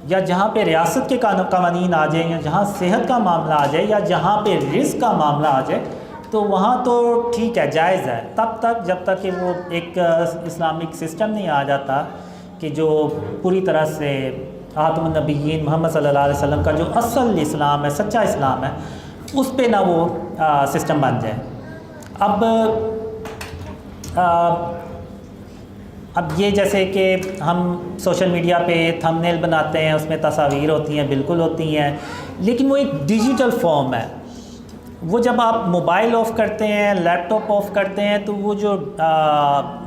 یا جہاں پہ ریاست کے قوانین آ جائیں، یا جہاں صحت کا معاملہ آ جائے، یا جہاں پہ رزق کا معاملہ آ جائے، تو وہاں تو ٹھیک ہے، جائز ہے، تب تک جب تک کہ وہ ایک اسلامک سسٹم نہیں آ جاتا کہ جو پوری طرح سے خاتم النبیین محمد صلی اللہ علیہ وسلم کا جو اصل اسلام ہے، سچا اسلام ہے، اس پہ نہ وہ سسٹم بن جائے۔ اب یہ جیسے کہ ہم سوشل میڈیا پہ تھم نیل بناتے ہیں، اس میں تصاویر ہوتی ہیں، بالکل ہوتی ہیں، لیکن وہ ایک ڈیجیٹل فارم ہے۔ وہ جب آپ موبائل آف کرتے ہیں، لیپ ٹاپ آف کرتے ہیں، تو وہ جو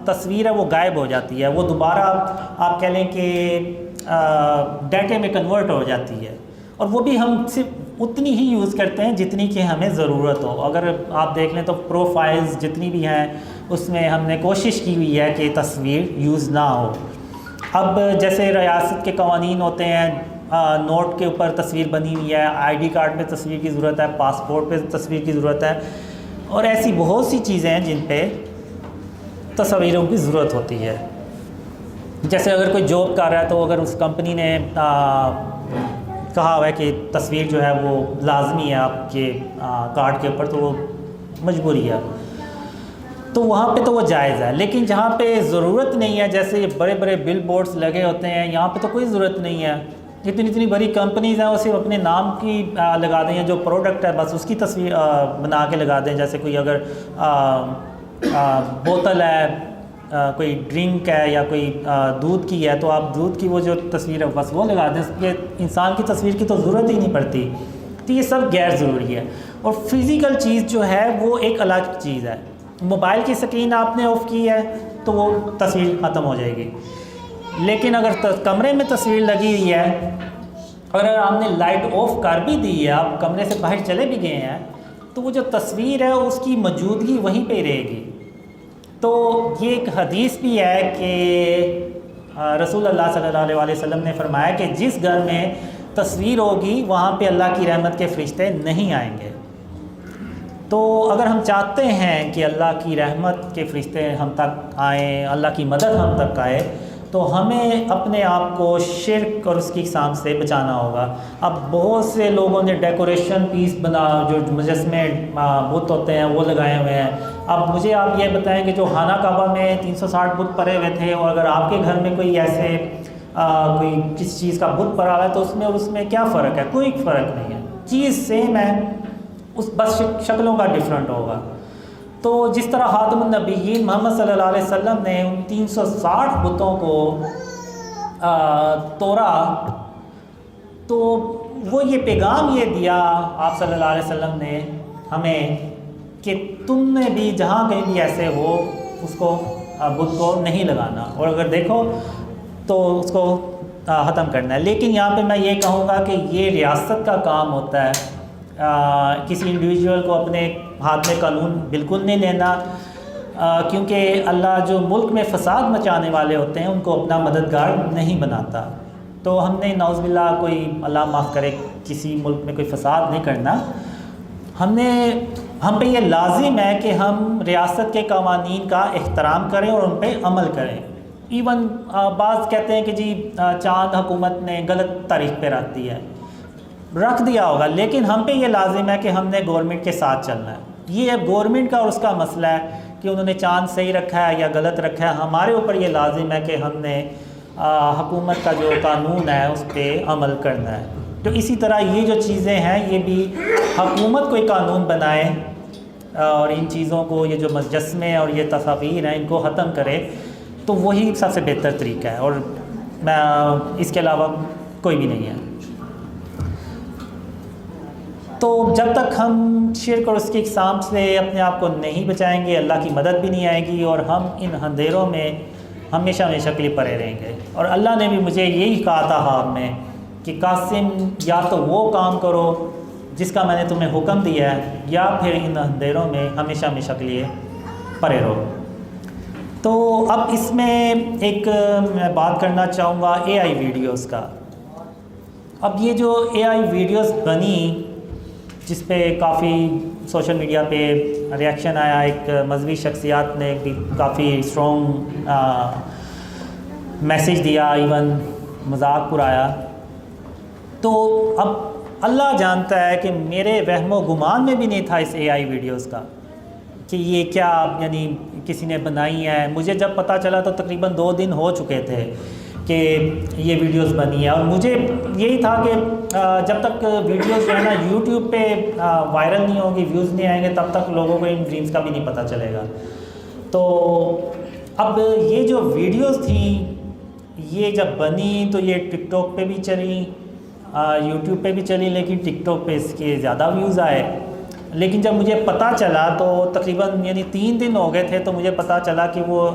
تصویر ہے وہ غائب ہو جاتی ہے، وہ دوبارہ آپ کہہ لیں کہ ڈیٹے میں کنورٹ ہو جاتی ہے، اور وہ بھی ہم صرف اتنی ہی یوز کرتے ہیں جتنی کہ ہمیں ضرورت ہو۔ اگر آپ دیکھ لیں تو پروفائلز جتنی بھی ہیں اس میں ہم نے کوشش کی ہوئی ہے کہ تصویر یوز نہ ہو۔ اب جیسے ریاست کے قوانین ہوتے ہیں، نوٹ کے اوپر تصویر بنی ہوئی ہے، آئی ڈی کارڈ پہ تصویر کی ضرورت ہے، پاسپورٹ پہ تصویر کی ضرورت ہے، اور ایسی بہت سی چیزیں ہیں جن پہ تصویروں کی ضرورت ہوتی ہے۔ جیسے اگر کوئی جاب کر رہا ہے تو اگر اس کمپنی نے کہا ہوا ہے کہ تصویر جو ہے وہ لازمی ہے آپ کے کارڈ کے اوپر، تو وہ مجبوری ہے، تو وہاں پہ تو وہ جائز ہے۔ لیکن جہاں پہ ضرورت نہیں ہے، جیسے یہ بڑے بڑے بل بورڈز لگے ہوتے ہیں، یہاں پہ تو کوئی ضرورت نہیں ہے۔ اتنی بڑی کمپنیز ہیں، وہ صرف اپنے نام کی لگا دیں، جو پروڈکٹ ہے بس اس کی تصویر بنا کے لگا دیں۔ جیسے کوئی اگر بوتل ہے، کوئی ڈرنک ہے، یا کوئی دودھ کی ہے، تو آپ دودھ کی وہ جو تصویر ہے بس وہ لگا دیں، یہ انسان کی تصویر کی تو ضرورت ہی نہیں پڑتی۔ تو یہ سب غیر ضروری ہے، اور فزیکل چیز جو ہے وہ ایک الگ چیز ہے۔ موبائل کی سکرین آپ نے آف کی ہے تو وہ تصویر ختم ہو جائے گی، لیکن اگر کمرے میں تصویر لگی ہوئی ہے، اگر آپ نے لائٹ آف کر بھی دی ہے، آپ کمرے سے باہر چلے بھی گئے ہیں، تو وہ جو تصویر ہے اس کی موجودگی وہیں پہ رہے گی۔ تو یہ ایک حدیث بھی ہے کہ رسول اللہ صلی اللہ علیہ وسلم نے فرمایا کہ جس گھر میں تصویر ہوگی وہاں پہ اللہ کی رحمت کے فرشتے نہیں آئیں گے۔ تو اگر ہم چاہتے ہیں کہ اللہ کی رحمت کے فرشتے ہم تک آئیں، اللہ کی مدد ہم تک آئے، تو ہمیں اپنے آپ کو شرک اور اس کی اقسام سے بچانا ہوگا۔ اب بہت سے لوگوں نے ڈیکوریشن پیس جو مجسمے بت ہوتے ہیں وہ لگائے ہوئے ہیں۔ اب مجھے آپ یہ بتائیں کہ جو خانہ کعبہ میں 360 بت پڑے ہوئے تھے، اور اگر آپ کے گھر میں کوئی ایسے کوئی کس چیز کا بت پڑا ہوا ہے، تو اس میں اور اس میں کیا فرق ہے؟ کوئی فرق نہیں ہے، چیز سیم ہے، بس شکلوں کا ڈفرینٹ ہوگا۔ تو جس طرح خاتم النبیین محمد صلی اللہ علیہ وسلم نے ان 360 بتوں کو توڑا، تو وہ یہ پیغام یہ دیا آپ صلی اللہ علیہ وسلم نے ہمیں کہ تم نے بھی جہاں کہیں بھی ایسے ہو اس کو بت کو نہیں لگانا، اور اگر دیکھو تو اس کو ختم کرنا ہے۔ لیکن یہاں پہ میں یہ کہوں گا کہ یہ ریاست کا کام ہوتا ہے، کسی انڈیویجول کو اپنے ہاتھ میں قانون بالکل نہیں لینا۔ کیونکہ اللہ جو ملک میں فساد مچانے والے ہوتے ہیں ان کو اپنا مددگار نہیں بناتا. تو ہم نے نعوذ باللہ کوئی اللہ معاف کرے کسی ملک میں کوئی فساد نہیں کرنا. ہم پہ یہ لازم ہے کہ ہم ریاست کے قوانین کا احترام کریں اور ان پہ عمل کریں. ایون بعض کہتے ہیں کہ جی چاند حکومت نے غلط تاریخ پہ رکھ دیا ہوگا، لیکن ہم پہ یہ لازم ہے کہ ہم نے گورنمنٹ کے ساتھ چلنا ہے. یہ گورنمنٹ کا اور اس کا مسئلہ ہے کہ انہوں نے چاند صحیح رکھا ہے یا غلط رکھا ہے. ہمارے اوپر یہ لازم ہے کہ ہم نے حکومت کا جو قانون ہے اس پہ عمل کرنا ہے. تو اسی طرح یہ جو چیزیں ہیں یہ بھی حکومت کوئی قانون بنائے اور ان چیزوں کو، یہ جو مجسمے اور یہ تصاویر ہیں ان کو ختم کرے، تو وہی سب سے بہتر طریقہ ہے، اور اس کے علاوہ کوئی بھی نہیں ہے. تو جب تک ہم شرک اور اس کی اقسام سے اپنے آپ کو نہیں بچائیں گے، اللہ کی مدد بھی نہیں آئے گی، اور ہم ان اندھیروں میں ہمیشہ ہمیشہ کے لیے پڑے رہیں گے. اور اللہ نے بھی مجھے یہی کہا تھا حال میں کہ قاسم یا تو وہ کام کرو جس کا میں نے تمہیں حکم دیا ہے، یا پھر ان اندھیروں میں ہمیشہ ہمیشہ کے لیے پڑے رہو. تو اب اس میں ایک میں بات کرنا چاہوں گا اے آئی ویڈیوز کا. اب یہ جو اے آئی ویڈیوز بنی، جس پہ کافی سوشل میڈیا پہ ریاکشن آیا، ایک مذہبی شخصیات نے بھی کافی اسٹرانگ میسیج دیا، ایون مذاق اڑایا. تو اب اللہ جانتا ہے کہ میرے وہم و گمان میں بھی نہیں تھا اس اے آئی ویڈیوز کا کہ یہ کیا یعنی کسی نے بنائی ہے. مجھے جب پتہ چلا تو تقریباً 2 دن ہو چکے تھے کہ یہ ویڈیوز بنی ہے، اور مجھے یہی تھا کہ جب تک ویڈیوز جو ہے نا یوٹیوب پہ وائرل نہیں ہوں گی، ویوز نہیں آئیں گے، تب تک لوگوں کو ان ڈریمز کا بھی نہیں پتہ چلے گا. تو اب یہ جو ویڈیوز تھیں یہ جب بنی تو یہ ٹک ٹاک پہ بھی چلی، یوٹیوب پہ بھی چلی، لیکن ٹک ٹاک پہ اس کے زیادہ ویوز آئے. لیکن جب مجھے پتہ چلا تو تقریباً یعنی 3 دن ہو گئے تھے، تو مجھے پتہ چلا کہ وہ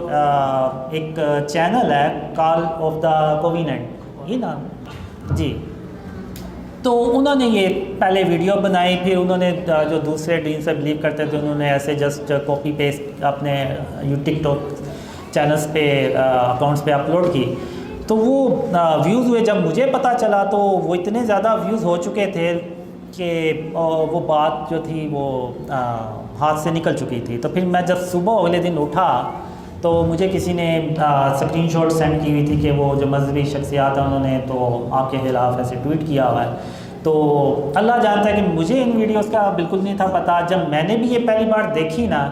ایک چینل ہے کال آف دا کوویننٹ، یہ نام جی. تو انہوں نے یہ پہلے ویڈیو بنائی، پھر انہوں نے جو دوسرے ڈریم سے بلیو کرتے تھے انہوں نے ایسے جسٹ کاپی پیسٹ اپنے ٹک ٹاک چینلز پہ اکاؤنٹس پہ اپلوڈ کی. تو وہ ویوز ہوئے. جب مجھے پتہ چلا تو وہ اتنے زیادہ ویوز ہو چکے تھے کہ وہ بات جو تھی وہ ہاتھ سے نکل چکی تھی. تو پھر میں جب صبح اگلے دن اٹھا تو مجھے کسی نے اسکرین شاٹ سینڈ کی ہوئی تھی کہ وہ جو مذہبی شخصیات ہیں انہوں نے تو آپ کے خلاف ایسے ٹویٹ کیا ہوا ہے. تو اللہ جانتا ہے کہ مجھے ان ویڈیوز کا بالکل نہیں تھا پتہ. جب میں نے بھی یہ پہلی بار دیکھی نا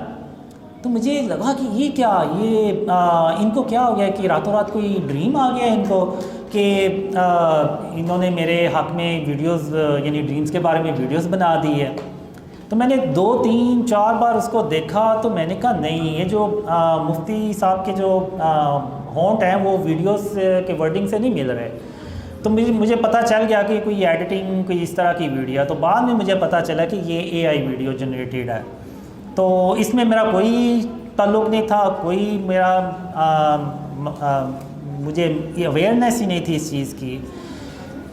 تو مجھے لگا کہ یہ کیا، یہ ان کو کیا ہو گیا کہ راتوں رات کوئی ڈریم آ گیا ان کو کہ انہوں نے میرے حق میں ویڈیوز یعنی ڈریمز کے بارے میں ویڈیوز بنا دی ہے. تو میں نے 2 3 4 بار اس کو دیکھا تو میں نے کہا نہیں، یہ جو مفتی صاحب کے جو ہونٹ ہیں وہ ویڈیوز کے ورڈنگ سے نہیں مل رہے. تو مجھے پتہ چل گیا کہ کوئی ایڈیٹنگ کوئی اس طرح کی ویڈیو. تو بعد میں مجھے پتہ چلا کہ یہ اے آئی ویڈیو جنریٹڈ ہے. تو اس میں میرا کوئی تعلق نہیں تھا، کوئی میرا مجھے اویئرنیس ہی نہیں تھی اس چیز کی.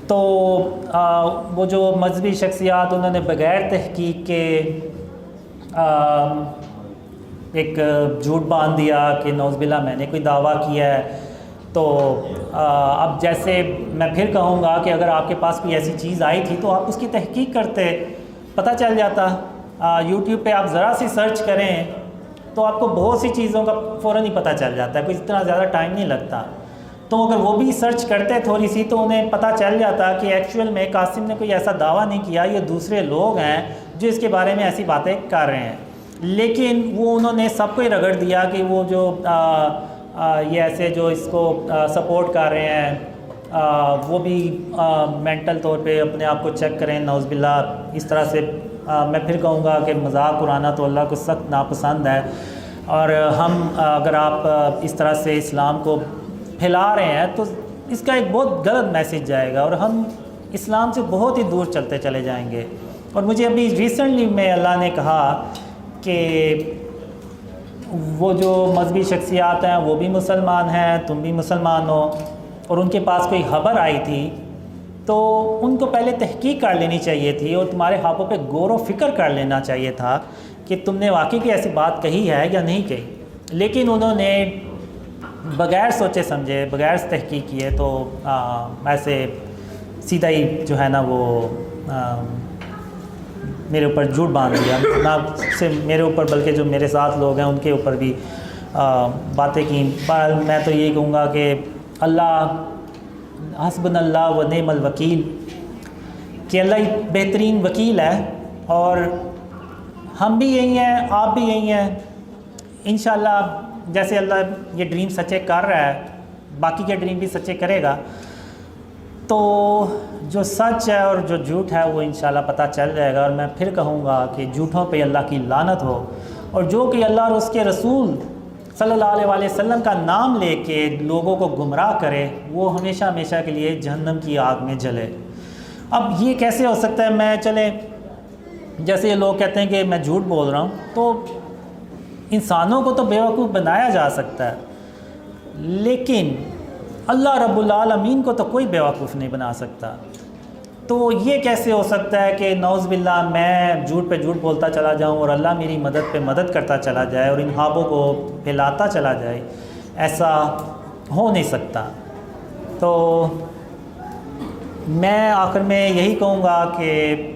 تو وہ جو مذہبی شخصیات انہوں نے بغیر تحقیق کے ایک جھوٹ باندھ دیا کہ نعوذ باللہ میں نے کوئی دعویٰ کیا ہے. تو اب جیسے میں پھر کہوں گا کہ اگر آپ کے پاس کوئی ایسی چیز آئی تھی تو آپ اس کی تحقیق کرتے، پتہ چل جاتا. یوٹیوب پہ آپ ذرا سی سرچ کریں تو آپ کو بہت سی چیزوں کا فوراً ہی پتہ چل جاتا ہے، کوئی اتنا زیادہ ٹائم نہیں لگتا. تو اگر وہ بھی سرچ کرتے تھوڑی سی تو انہیں پتہ چل جاتا کہ ایکچوئل میں قاسم نے کوئی ایسا دعویٰ نہیں کیا، یہ دوسرے لوگ ہیں جو اس کے بارے میں ایسی باتیں کر رہے ہیں. لیکن وہ انہوں نے سب کو ہی رگڑ دیا کہ وہ جو یہ ایسے جو اس کو سپورٹ کر رہے ہیں وہ بھی مینٹل طور پہ اپنے آپ کو چیک کریں. نعوذ باللہ اس طرح سے میں پھر کہوں گا کہ مذاق اڑانا تو اللہ کو سخت ناپسند ہے. اور ہم اگر آپ اس طرح سے اسلام کو پھیلا رہے ہیں تو اس کا ایک بہت غلط میسیج جائے گا اور ہم اسلام سے بہت ہی دور چلتے چلے جائیں گے. اور مجھے ابھی ریسنٹلی میں اللہ نے کہا کہ وہ جو مذہبی شخصیات ہیں وہ بھی مسلمان ہیں، تم بھی مسلمان ہو، اور ان کے پاس کوئی خبر آئی تھی تو ان کو پہلے تحقیق کر لینی چاہیے تھی اور تمہارے ہاتھوں پہ غور و فکر کر لینا چاہیے تھا کہ تم نے واقعی کی ایسی بات کہی ہے یا نہیں کہی. لیکن انہوں نے بغیر سوچے سمجھے، بغیر تحقیق کیے تو ایسے سیدھا ہی جو ہے نا وہ میرے اوپر جھوٹ باندھ دیا، نہ صرف میرے اوپر بلکہ جو میرے ساتھ لوگ ہیں ان کے اوپر بھی باتیں کی۔ میں تو یہی کہوں گا کہ اللہ حسبنا اللہ و نعم الوکیل، کہ اللہ ہی بہترین وکیل ہے، اور ہم بھی یہی ہیں، آپ بھی یہی ہیں انشاءاللہ۔ جیسے اللہ یہ ڈریم سچے کر رہا ہے، باقی کے ڈریم بھی سچے کرے گا، تو جو سچ ہے اور جو جھوٹ ہے وہ انشاءاللہ پتہ چل جائے گا۔ اور میں پھر کہوں گا کہ جھوٹوں پہ اللہ کی لعنت ہو، اور جو کہ اللہ اور اس کے رسول صلی اللہ علیہ وسلم کا نام لے کے لوگوں کو گمراہ کرے، وہ ہمیشہ ہمیشہ کے لیے جہنم کی آگ میں جلے۔ اب یہ کیسے ہو سکتا ہے؟ میں چلے جیسے یہ لوگ کہتے ہیں کہ میں جھوٹ بول رہا ہوں، تو انسانوں کو تو بیوقوف بنایا جا سکتا ہے، لیکن اللہ رب العالمین کو تو کوئی بیوقوف نہیں بنا سکتا۔ تو یہ کیسے ہو سکتا ہے کہ نعوذ باللہ میں جھوٹ پہ جھوٹ بولتا چلا جاؤں اور اللہ میری مدد پہ مدد کرتا چلا جائے اور ان خوابوں کو پھیلاتا چلا جائے؟ ایسا ہو نہیں سکتا۔ تو میں آخر میں یہی کہوں گا کہ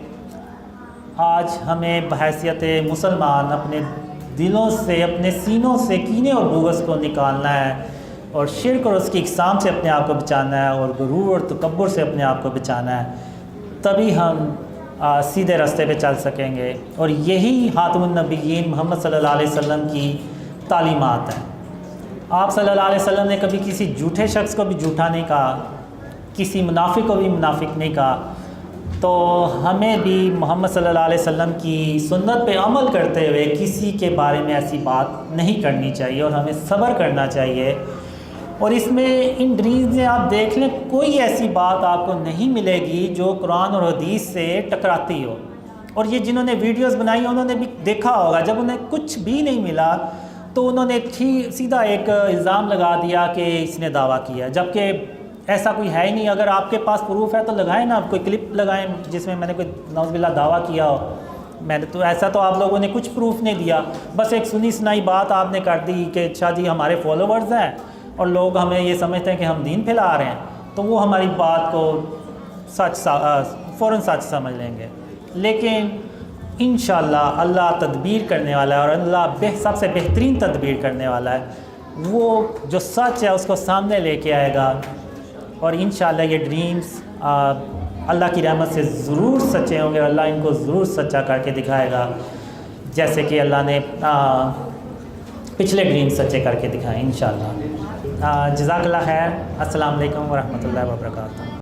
آج ہمیں بحیثیت مسلمان اپنے دلوں سے، اپنے سینوں سے کینے اور بغض کو نکالنا ہے، اور شرک اور اس کی اقسام سے اپنے آپ کو بچانا ہے، اور غرور اور تکبر سے اپنے آپ کو بچانا ہے، تبھی ہم سیدھے راستے پہ چل سکیں گے۔ اور یہی خاتم النبیین محمد صلی اللہ علیہ وسلم کی تعلیمات ہیں۔ آپ صلی اللہ علیہ وسلم نے کبھی کسی جھوٹے شخص کو بھی جھوٹا نہیں کہا، کسی منافق کو بھی منافق نہیں کہا۔ تو ہمیں بھی محمد صلی اللہ علیہ وسلم کی سنت پہ عمل کرتے ہوئے کسی کے بارے میں ایسی بات نہیں کرنی چاہیے، اور ہمیں صبر کرنا چاہیے۔ اور اس میں ان ڈریمز میں آپ دیکھ لیں، کوئی ایسی بات آپ کو نہیں ملے گی جو قرآن اور حدیث سے ٹکراتی ہو۔ اور یہ جنہوں نے ویڈیوز بنائی انہوں نے بھی دیکھا ہوگا، جب انہیں کچھ بھی نہیں ملا تو انہوں نے سیدھا ایک الزام لگا دیا کہ اس نے دعویٰ کیا، جبکہ ایسا کوئی ہے ہی نہیں۔ اگر آپ کے پاس پروف ہے تو لگائیں نا، کوئی کلپ لگائیں جس میں میں نے کوئی نعوذ باللہ دعویٰ کیا ہو۔ میں نے تو ایسا تو آپ لوگوں نے کچھ پروف نہیں دیا، بس ایک سنی سنائی بات آپ نے کر دی کہ اچھا جی ہمارے فالوورز ہیں اور لوگ ہمیں یہ سمجھتے ہیں کہ ہم دین پھیلا رہے ہیں، تو وہ ہماری بات کو فوراً سچ سمجھ لیں گے۔ لیکن انشاءاللہ اللہ تدبیر کرنے والا ہے، اور اللہ سب سے بہترین تدبیر کرنے والا ہے۔ وہ جو سچ ہے اس کو سامنے لے کے آئے گا، اور انشاءاللہ یہ ڈریمز اللہ کی رحمت سے ضرور سچے ہوں گے، اور اللہ ان کو ضرور سچا کر کے دکھائے گا، جیسے کہ اللہ نے پچھلے ڈریمز سچے کر کے دکھائیں انشاءاللہ۔ جزاک اللہ خیر۔ السلام علیکم ورحمۃ اللہ وبرکاتہ۔